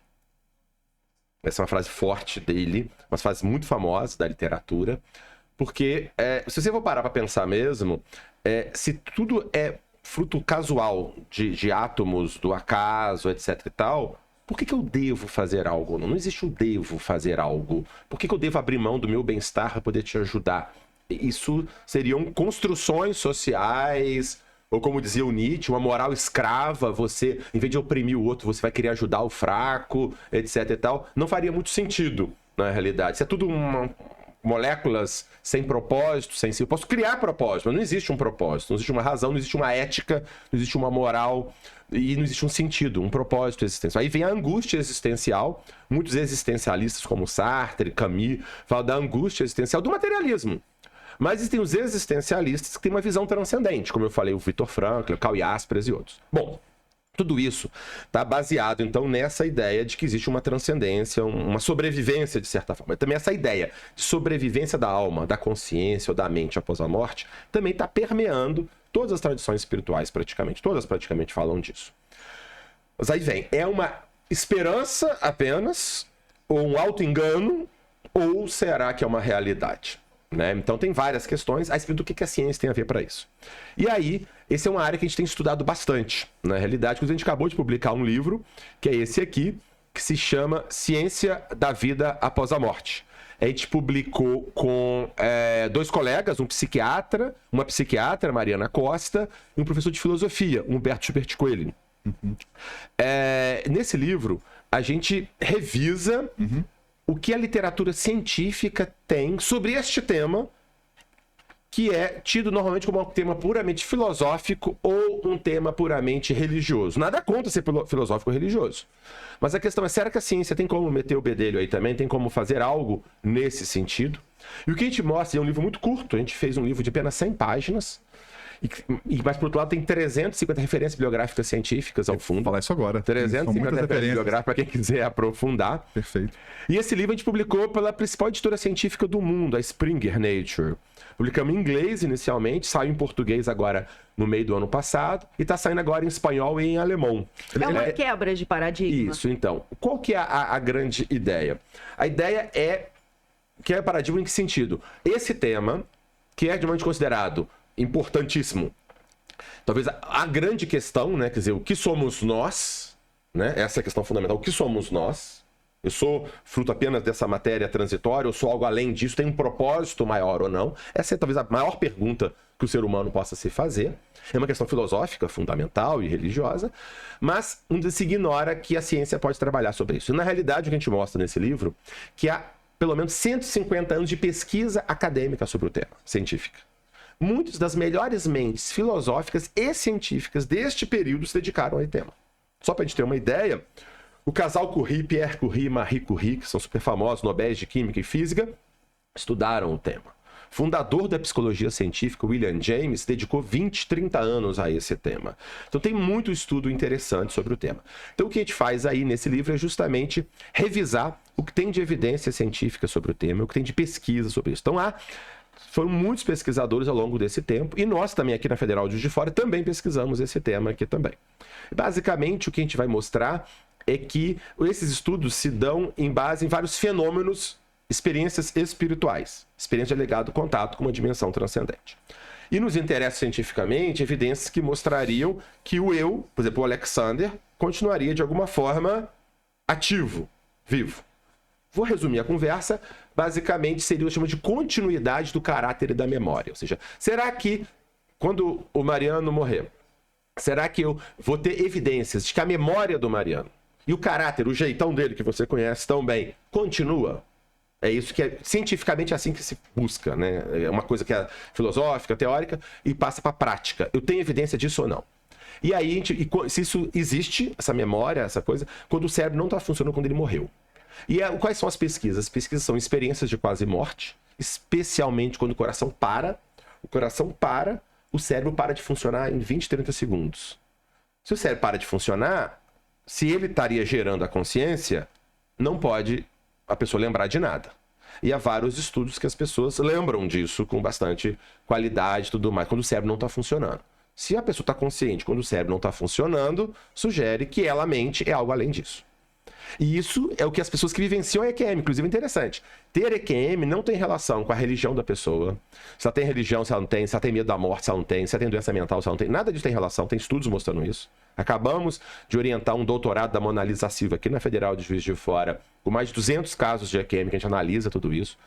Essa é uma frase forte dele, uma frase muito famosa da literatura, porque se você for parar para pensar mesmo, se tudo é fruto casual de átomos, do acaso, etc e tal, por que eu devo fazer algo? Não existe um devo fazer algo. Por que eu devo abrir mão do meu bem-estar para poder te ajudar? Isso seriam construções sociais... Ou como dizia o Nietzsche, uma moral escrava, você, em vez de oprimir o outro, você vai querer ajudar o fraco, etc e tal. Não faria muito sentido, na realidade. Isso é tudo moléculas sem propósito, sem si. Eu posso criar propósito, mas não existe um propósito, não existe uma razão, não existe uma ética, não existe uma moral e não existe um sentido, um propósito existencial. Aí vem a angústia existencial. Muitos existencialistas, como Sartre, Camus, falam da angústia existencial do materialismo. Mas existem os existencialistas que têm uma visão transcendente, como eu falei, o Viktor Frankl, o Karl Jaspers e outros. Bom, tudo isso está baseado, então, nessa ideia de que existe uma transcendência, uma sobrevivência, de certa forma. Também essa ideia de sobrevivência da alma, da consciência ou da mente após a morte, também está permeando todas as tradições espirituais, praticamente. Todas praticamente falam disso. Mas aí vem, é uma esperança apenas, ou um auto-engano, ou será que é uma realidade? Né? Então tem várias questões a respeito do que a ciência tem a ver para isso. E aí, essa é uma área que a gente tem estudado bastante. Na realidade, a gente acabou de publicar um livro, que é esse aqui, que se chama Ciência da Vida Após a Morte. A gente publicou com dois colegas, uma psiquiatra, Mariana Costa, e um professor de filosofia, Humberto Schubert Coelho. Nesse livro, a gente revisa o que a literatura científica tem sobre este tema, que é tido normalmente como um tema puramente filosófico ou um tema puramente religioso. Nada contra ser filosófico ou religioso. Mas a questão é, será que a ciência tem como meter o bedelho aí também? Tem como fazer algo nesse sentido? E o que a gente mostra, é um livro muito curto, a gente fez um livro de apenas 100 páginas, Mas, por outro lado, tem 350 referências bibliográficas científicas ao fundo. Vou falar isso agora. 350 referências bibliográficas para quem quiser aprofundar. Perfeito. E esse livro a gente publicou pela principal editora científica do mundo, a Springer Nature. Publicamos em inglês inicialmente, saiu em português agora no meio do ano passado e está saindo agora em espanhol e em alemão. É uma quebra de paradigma. Isso, então. Qual que é a grande ideia? A ideia é que é paradigma em que sentido? Esse tema, que é de momento considerado importantíssimo, talvez a grande questão, né? Quer dizer, o que somos nós, né? Essa é a questão fundamental. O que somos nós? Eu sou fruto apenas dessa matéria transitória, eu sou algo além disso, tem um propósito maior ou não? Essa é talvez a maior pergunta que o ser humano possa se fazer. É uma questão filosófica, fundamental e religiosa, mas se ignora que a ciência pode trabalhar sobre isso. E, na realidade, o que a gente mostra nesse livro, que há pelo menos 150 anos de pesquisa acadêmica sobre o tema, científica. Muitas das melhores mentes filosóficas e científicas deste período se dedicaram ao tema. Só para a gente ter uma ideia, o casal Curie, Pierre Curie e Marie Curie, que são super famosos, Nobéis de Química e Física, estudaram o tema. Fundador da psicologia científica, William James, dedicou 20, 30 anos a esse tema. Então tem muito estudo interessante sobre o tema. Então o que a gente faz aí nesse livro é justamente revisar o que tem de evidência científica sobre o tema, o que tem de pesquisa sobre isso. Então foram muitos pesquisadores ao longo desse tempo, e nós também aqui na Federal de Juiz de Fora também pesquisamos esse tema aqui também. Basicamente, o que a gente vai mostrar é que esses estudos se dão em base em vários fenômenos, experiências espirituais, experiência de alegado contato com uma dimensão transcendente. E nos interessa cientificamente evidências que mostrariam que o eu, por exemplo, o Alexander, continuaria de alguma forma ativo, vivo. Vou resumir a conversa, basicamente seria o que chama de continuidade do caráter e da memória. Ou seja, será que quando o Mariano morrer, será que eu vou ter evidências de que a memória do Mariano e o caráter, o jeitão dele que você conhece tão bem, continua? É isso que é cientificamente assim que se busca, né? É uma coisa que é filosófica, teórica e passa para a prática. Eu tenho evidência disso ou não? E aí, se isso existe, essa memória, essa coisa, quando o cérebro não está funcionando quando ele morreu. E quais são as pesquisas? As pesquisas são experiências de quase morte, especialmente quando o coração para. O coração para, o cérebro para de funcionar em 20, 30 segundos. Se o cérebro para de funcionar, se ele estaria gerando a consciência, não pode a pessoa lembrar de nada. E há vários estudos que as pessoas lembram disso com bastante qualidade e tudo mais, quando o cérebro não está funcionando. Se a pessoa está consciente quando o cérebro não está funcionando, sugere que ela mente é algo além disso. E isso é o que as pessoas que vivenciam a EQM, inclusive é interessante. Ter EQM não tem relação com a religião da pessoa. Se ela tem religião, se ela não tem, se ela tem medo da morte, se ela não tem, se ela tem doença mental, se ela não tem. Nada disso tem relação, tem estudos mostrando isso. Acabamos de orientar um doutorado da Mona Lisa Silva aqui na Federal de Juiz de Fora, com mais de 200 casos de EQM, que a gente analisa tudo isso.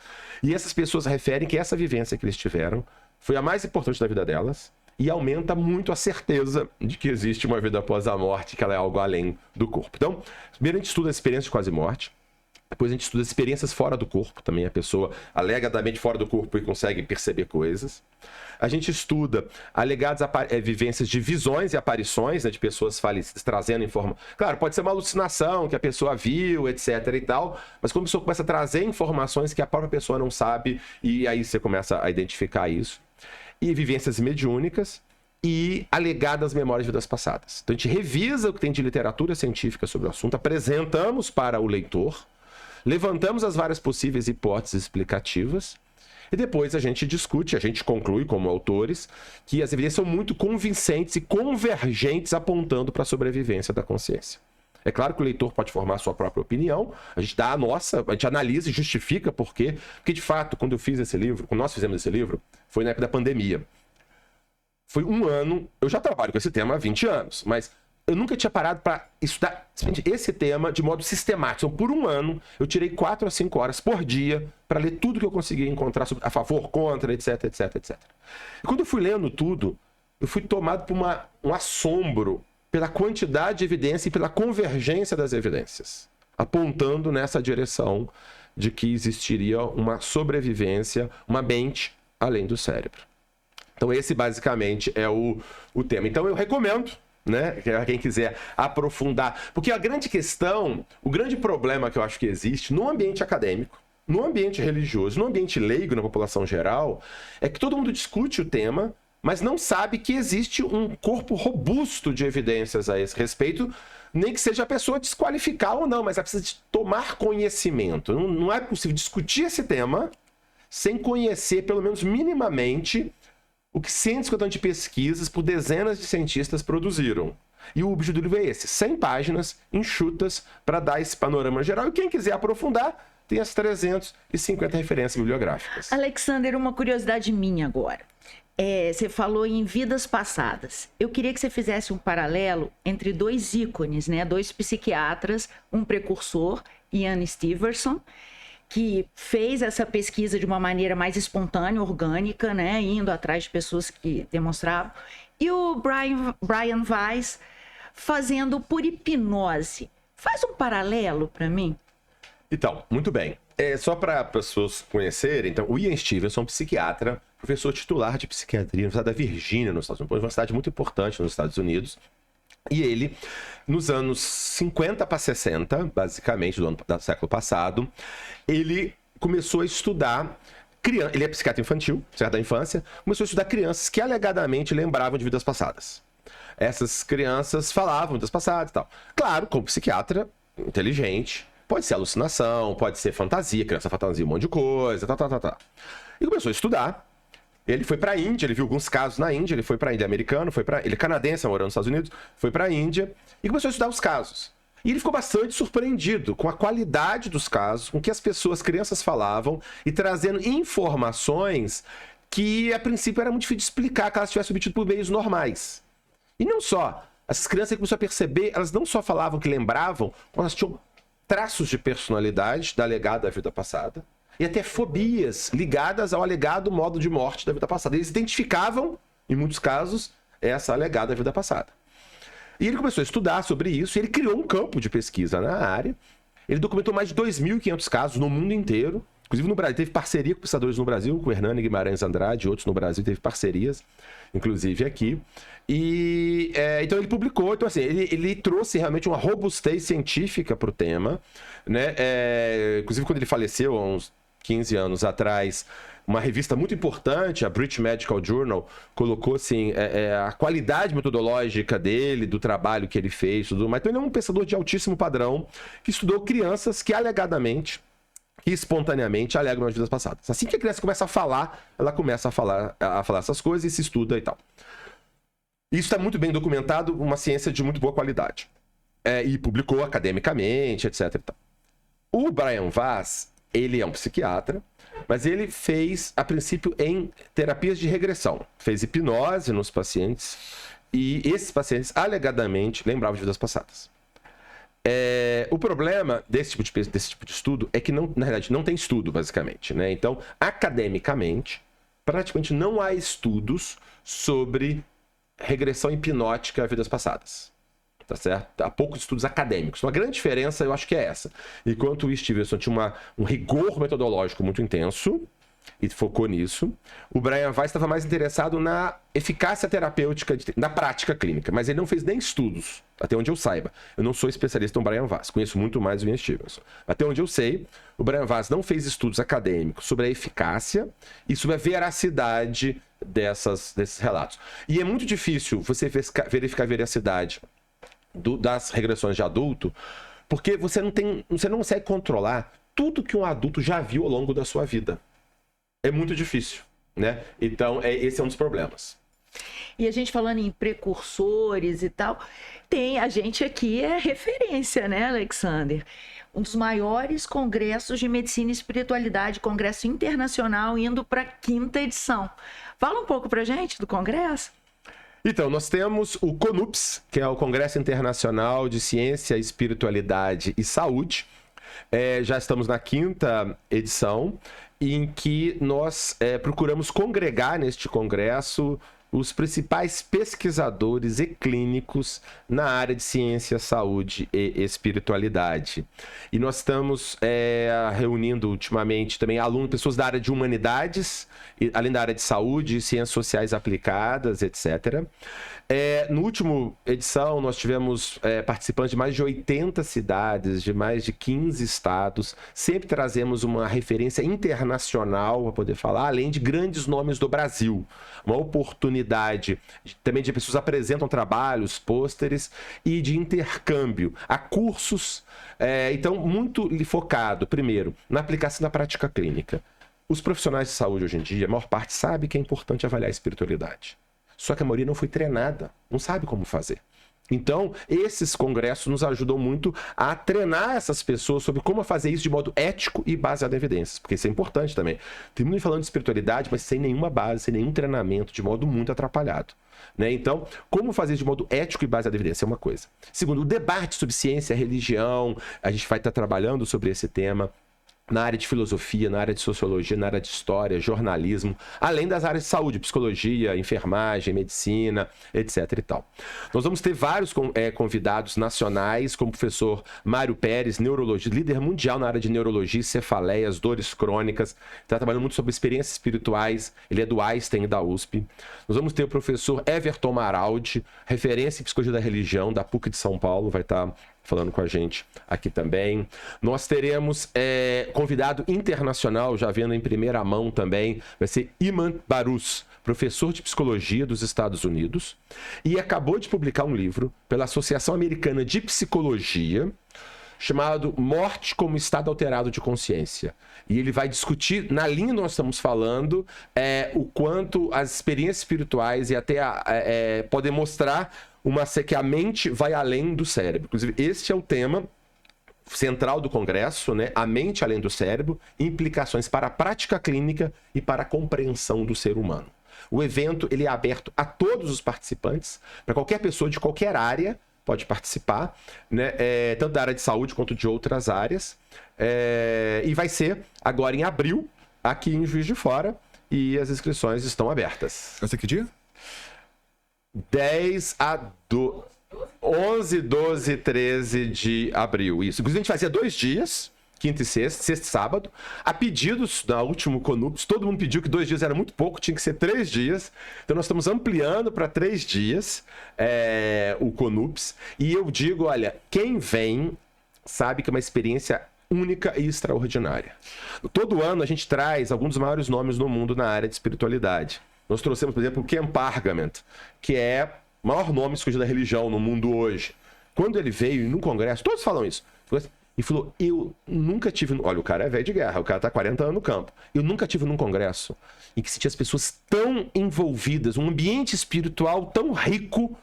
E essas pessoas referem que essa vivência que eles tiveram foi a mais importante da vida delas, e aumenta muito a certeza de que existe uma vida após a morte, que ela é algo além do corpo. Então, primeiro a gente estuda a experiência de quase morte, depois a gente estuda experiências fora do corpo, também a pessoa alegadamente fora do corpo e consegue perceber coisas. A gente estuda alegadas vivências de visões e aparições, né, de pessoas falecidas trazendo informação. Claro, pode ser uma alucinação que a pessoa viu, etc e tal, mas quando a pessoa começa a trazer informações que a própria pessoa não sabe, e aí você começa a identificar isso. E vivências mediúnicas e alegadas memórias de vidas passadas. Então a gente revisa o que tem de literatura científica sobre o assunto, apresentamos para o leitor, levantamos as várias possíveis hipóteses explicativas e depois a gente discute, a gente conclui como autores que as evidências são muito convincentes e convergentes apontando para a sobrevivência da consciência. É claro que o leitor pode formar a sua própria opinião, a gente dá a nossa, a gente analisa e justifica por quê. Porque, de fato, quando eu fiz esse livro, quando nós fizemos esse livro, foi na época da pandemia. Foi um ano, eu já trabalho com esse tema há 20 anos, mas eu nunca tinha parado para estudar esse tema de modo sistemático. Então, por um ano, eu tirei 4 a 5 horas por dia para ler tudo que eu conseguia encontrar sobre, a favor, contra, etc, etc, etc. E quando eu fui lendo tudo, eu fui tomado por um assombro pela quantidade de evidência e pela convergência das evidências, apontando nessa direção de que existiria uma sobrevivência, uma mente além do cérebro. Então esse basicamente é o tema. Então eu recomendo, né, quem quiser aprofundar, porque a grande questão, o grande problema que eu acho que existe no ambiente acadêmico, no ambiente religioso, no ambiente leigo, na população geral, é que todo mundo discute o tema, mas não sabe que existe um corpo robusto de evidências a esse respeito, nem que seja a pessoa desqualificar ou não, mas ela precisa de tomar conhecimento. Não é possível discutir esse tema sem conhecer, pelo menos minimamente, o que 150 anos de pesquisas por dezenas de cientistas produziram. E o objetivo do livro é esse, 100 páginas enxutas para dar esse panorama geral. E quem quiser aprofundar, tem as 350 referências bibliográficas. Alexander, uma curiosidade minha agora. Você falou em vidas passadas. Eu queria que você fizesse um paralelo entre dois ícones, né? 2 psiquiatras, um precursor, Ian Stevenson, que fez essa pesquisa de uma maneira mais espontânea, orgânica, né? Indo atrás de pessoas que demonstravam. E o Brian Weiss fazendo por hipnose. Faz um paralelo para mim. Então, muito bem. Só para pessoas conhecerem, então, o Ian Stevenson, psiquiatra, professor titular de psiquiatria na Universidade da Virgínia, nos Estados Unidos, uma cidade muito importante nos Estados Unidos. E ele, nos anos 50 para 60, basicamente, do século passado, ele começou a estudar crianças. Ele é psiquiatra infantil, psiquiatra da infância, começou a estudar crianças que alegadamente lembravam de vidas passadas. Essas crianças falavam de vidas passadas e tal. Claro, como psiquiatra inteligente, pode ser alucinação, pode ser fantasia, criança fantasia um monte de coisa, tal. E começou a estudar. Ele foi para a Índia, ele viu alguns casos na Índia, ele foi para a Índia, americano, ele é canadense, morando nos Estados Unidos, foi para a Índia e começou a estudar os casos. E ele ficou bastante surpreendido com a qualidade dos casos, com o que as crianças falavam e trazendo informações que, a princípio, era muito difícil de explicar que elas tivessem obtido por meios normais. E não só. Essas crianças começaram a perceber, elas não só falavam que lembravam, como elas tinham traços de personalidade da alegada da vida passada e até fobias ligadas ao alegado modo de morte da vida passada. Eles identificavam, em muitos casos, essa alegada vida passada. E ele começou a estudar sobre isso e ele criou um campo de pesquisa na área. Ele documentou mais de 2.500 casos no mundo inteiro. Inclusive no Brasil, teve parceria com pesquisadores no Brasil, com o Hernani Guimarães Andrade e outros no Brasil, teve parcerias, inclusive aqui. E então ele publicou, então assim, ele trouxe realmente uma robustez científica para o tema, né? Inclusive quando ele faleceu, há uns 15 anos atrás, uma revista muito importante, a British Medical Journal, colocou assim, a qualidade metodológica dele, do trabalho que ele fez, tudo mais. Então ele é um pensador de altíssimo padrão, que estudou crianças que alegadamente e espontaneamente alegam nas vidas passadas. Assim que a criança começa a falar, ela começa a falar essas coisas e se estuda e tal. Isso está muito bem documentado, uma ciência de muito boa qualidade. E publicou academicamente, etc. E tal. O Brian Weiss, ele é um psiquiatra, mas ele fez, a princípio, em terapias de regressão. Fez hipnose nos pacientes e esses pacientes, alegadamente, lembravam de vidas passadas. O problema desse tipo de estudo é que, na realidade, não tem estudo, basicamente, né? Então, academicamente, praticamente não há estudos sobre regressão hipnótica a vidas passadas. Tá certo? Há poucos estudos acadêmicos. Uma grande diferença, eu acho que é essa. Enquanto o Stevenson tinha um rigor metodológico muito intenso, e focou nisso, o Brian Weiss estava mais interessado na eficácia terapêutica, na prática clínica, mas ele não fez nem estudos, até onde eu saiba. Eu não sou especialista em Brian Weiss, conheço muito mais o Ian Stevenson. Até onde eu sei, o Brian Weiss não fez estudos acadêmicos sobre a eficácia e sobre a veracidade desses relatos. E é muito difícil você verificar a veracidade das regressões de adulto, porque você não consegue controlar tudo que um adulto já viu ao longo da sua vida. É muito difícil, né? Então, esse é um dos problemas. E a gente falando em precursores e tal, a gente aqui é referência, né, Alexander? Um dos maiores congressos de medicina e espiritualidade, congresso internacional, indo para a 5ª edição. Fala um pouco pra gente do congresso. Então, nós temos o CONUPS, que é o Congresso Internacional de Ciência, Espiritualidade e Saúde. Já estamos na 5ª edição, em que nós procuramos congregar neste congresso os principais pesquisadores e clínicos na área de ciência, saúde e espiritualidade. E nós estamos reunindo ultimamente também pessoas da área de humanidades, além da área de saúde, ciências sociais aplicadas, etc. No último edição, nós tivemos participantes de mais de 80 cidades, de mais de 15 estados. Sempre trazemos uma referência internacional para poder falar, além de grandes nomes do Brasil. Uma oportunidade comunidade, também de pessoas que apresentam trabalhos, pôsteres e de intercâmbio. Há cursos, então, muito focado, primeiro, na aplicação da prática clínica. Os profissionais de saúde hoje em dia, a maior parte sabe que é importante avaliar a espiritualidade. Só que a maioria não foi treinada, não sabe como fazer. Então, esses congressos nos ajudam muito a treinar essas pessoas sobre como fazer isso de modo ético e baseado em evidências, porque isso é importante também. Tem muito falando de espiritualidade, mas sem nenhuma base, sem nenhum treinamento, de modo muito atrapalhado. Né? Então, como fazer isso de modo ético e baseado em evidência é uma coisa. Segundo, o debate sobre ciência, religião, a gente vai estar trabalhando sobre esse tema na área de filosofia, na área de sociologia, na área de história, jornalismo, além das áreas de saúde, psicologia, enfermagem, medicina, etc. e tal. Nós vamos ter vários convidados nacionais, como o professor Mário Pérez, neurologista, líder mundial na área de neurologia, cefaleias, dores crônicas, está trabalhando muito sobre experiências espirituais, ele é do Einstein e da USP. Nós vamos ter o professor Everton Maraldi, referência em psicologia da religião, da PUC de São Paulo, vai estar falando com a gente aqui também. Nós teremos convidado internacional, já vendo em primeira mão também, vai ser Iman Barus, professor de psicologia dos Estados Unidos, e acabou de publicar um livro pela Associação Americana de Psicologia, chamado Morte como Estado Alterado de Consciência. E ele vai discutir, na linha que nós estamos falando, o quanto as experiências espirituais e até podem mostrar que a mente vai além do cérebro. Inclusive, este é o tema central do Congresso, né? A mente além do cérebro, implicações para a prática clínica e para a compreensão do ser humano. O evento ele é aberto a todos os participantes, para qualquer pessoa de qualquer área pode participar, né? Tanto da área de saúde quanto de outras áreas. E vai ser agora em abril, aqui em Juiz de Fora, e as inscrições estão abertas. Vai ser que dia? 11, 12 e 13 de abril. Isso. Inclusive, a gente fazia 2 dias, quinta e sexta e sábado. A pedidos da último Conups, todo mundo pediu que 2 dias era muito pouco, tinha que ser 3 dias. Então, nós estamos ampliando para 3 dias o Conups. E eu digo, olha, quem vem sabe que é uma experiência única e extraordinária. Todo ano a gente traz alguns dos maiores nomes no mundo na área de espiritualidade. Nós trouxemos, por exemplo, o Ken Pargament, que é o maior nome da religião no mundo hoje. Quando ele veio num congresso, todos falam isso, e falou, eu nunca tive... Olha, o cara é velho de guerra, o cara está 40 anos no campo. Eu nunca tive num congresso em que sentia as pessoas tão envolvidas, um ambiente espiritual tão rico,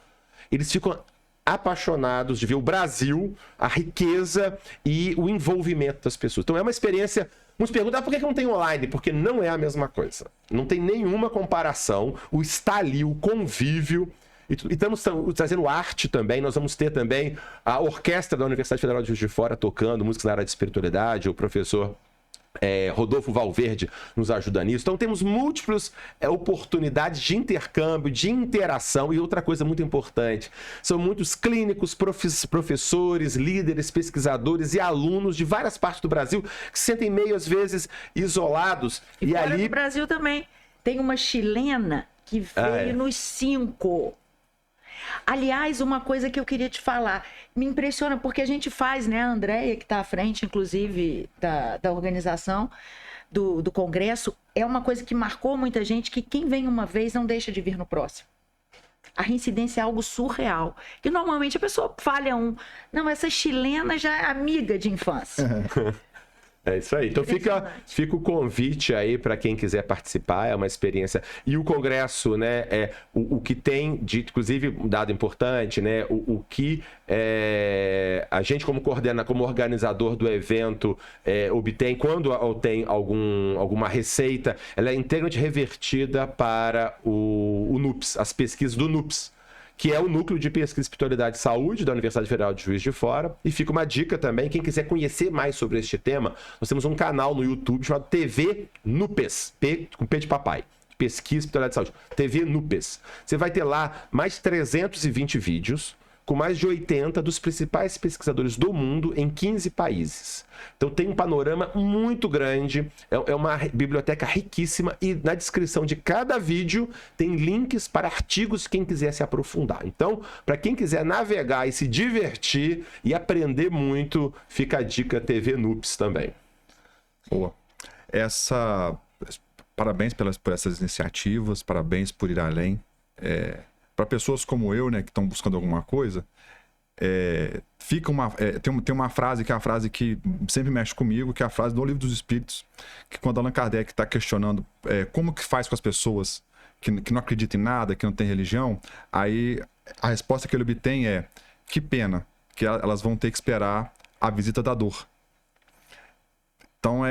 eles ficam apaixonados de ver o Brasil, a riqueza e o envolvimento das pessoas. Então é uma experiência... Muitos perguntam, por que não tem online? Porque não é a mesma coisa. Não tem nenhuma comparação. O estar ali, o convívio. E estamos trazendo arte também. Nós vamos ter também a orquestra da Universidade Federal de Juiz de Fora tocando músicas na área de espiritualidade. O professor Rodolfo Valverde nos ajuda nisso. Então temos múltiplas oportunidades de intercâmbio, de interação. E outra coisa muito importante, são muitos clínicos, professores, líderes, pesquisadores e alunos de várias partes do Brasil que se sentem meio às vezes isolados. E fora do Brasil também tem uma chilena que veio nos 5. Aliás, uma coisa que eu queria te falar, me impressiona, porque a gente faz, né, a Andréia, que está à frente, inclusive, da organização do Congresso, é uma coisa que marcou muita gente, que quem vem uma vez não deixa de vir no próximo. A reincidência é algo surreal, que normalmente a pessoa falha não, essa chilena já é amiga de infância. É isso aí. Então fica o convite aí para quem quiser participar, é uma experiência. E o Congresso, né, o que tem de, inclusive, um dado importante, né, o que a gente como organizador do evento obtém, quando tem alguma receita, ela é integralmente revertida para o NUPS, as pesquisas do NUPS, que é o Núcleo de Pesquisa, Espiritualidade e Saúde da Universidade Federal de Juiz de Fora. E fica uma dica também, quem quiser conhecer mais sobre este tema, nós temos um canal no YouTube chamado TV NUPES, com P de papai, Pesquisa, Espiritualidade e Saúde, TV NUPES. Você vai ter lá mais de 320 vídeos, com mais de 80 dos principais pesquisadores do mundo em 15 países. Então tem um panorama muito grande, é uma biblioteca riquíssima e na descrição de cada vídeo tem links para artigos quem quiser se aprofundar. Então, para quem quiser navegar e se divertir e aprender muito, fica a dica TV NUPS também. Boa. Parabéns por essas iniciativas, parabéns por ir além. para pessoas como eu, né, que estão buscando alguma coisa, tem uma frase que é a frase que sempre mexe comigo, que é a frase do Livro dos Espíritos, que quando Allan Kardec está questionando como que faz com as pessoas que não acreditam em nada, que não tem religião, aí a resposta que ele obtém é: que pena que elas vão ter que esperar a visita da dor. Então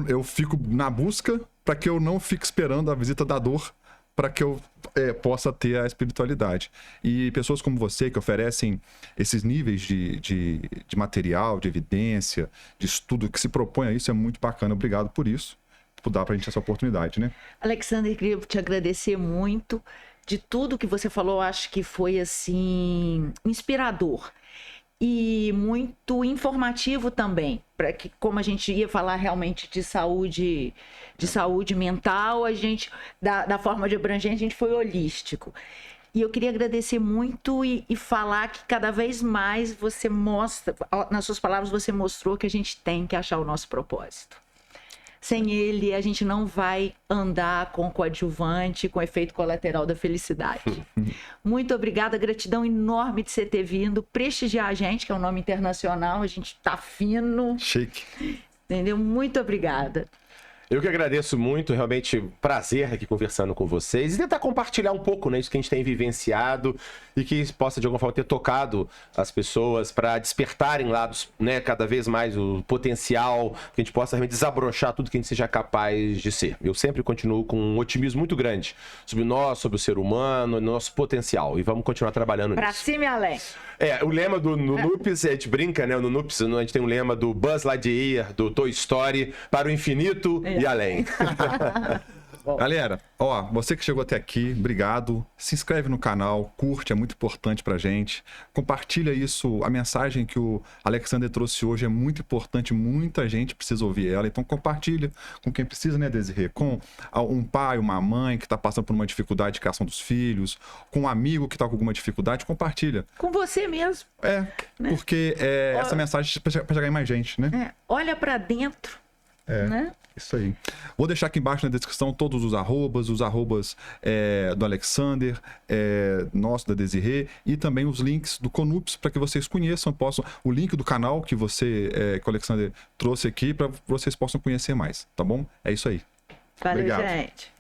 eu fico na busca para que eu não fique esperando a visita da dor, para que eu possa ter a espiritualidade. E pessoas como você, que oferecem esses níveis de material, de evidência, de estudo, que se propõe a isso, é muito bacana. Obrigado por isso, por dar para a gente essa oportunidade, né? Alexander, queria te agradecer muito de tudo que você falou. Acho que foi, assim, inspirador e muito informativo também, para que, como a gente ia falar realmente de saúde mental, a gente, da forma de abrangência, a gente foi holístico. E eu queria agradecer muito e falar que cada vez mais você mostra, nas suas palavras, você mostrou que a gente tem que achar o nosso propósito. Sem ele, a gente não vai andar com coadjuvante, com efeito colateral da felicidade. Muito obrigada, gratidão enorme de você ter vindo prestigiar a gente, que é um nome internacional, a gente tá fino. Chique. Entendeu? Muito obrigada. Eu que agradeço muito, realmente prazer aqui conversando com vocês e tentar compartilhar um pouco, né, isso que a gente tem vivenciado e que possa de alguma forma ter tocado as pessoas para despertarem lados, né, cada vez mais o potencial, que a gente possa realmente desabrochar tudo que a gente seja capaz de ser. Eu sempre continuo com um otimismo muito grande sobre nós, sobre o ser humano, nosso potencial, e vamos continuar trabalhando Pra nisso. cima e além. O lema do Nunoops, a gente brinca, né? No Nunoops, a gente tem um lema do Buzz Lightyear, do Toy Story, para o infinito e além. Galera, você que chegou até aqui, obrigado. Se inscreve no canal, curte, é muito importante pra gente. Compartilha isso, a mensagem que o Alexander trouxe hoje é muito importante, muita gente precisa ouvir ela. Então compartilha com quem precisa, né, Desirê? Com um pai, uma mãe que tá passando por uma dificuldade de criação dos filhos, com um amigo que tá com alguma dificuldade, compartilha. Com você mesmo. Porque essa mensagem pra chegar em mais gente, né? Olha pra dentro, né? Isso aí. Vou deixar aqui embaixo na descrição todos os arrobas do Alexander, nosso, da Desirê, e também os links do Conups, para que vocês conheçam, o link do canal que o Alexander trouxe aqui, para vocês possam conhecer mais, tá bom? É isso aí. Valeu, Obrigado. gente.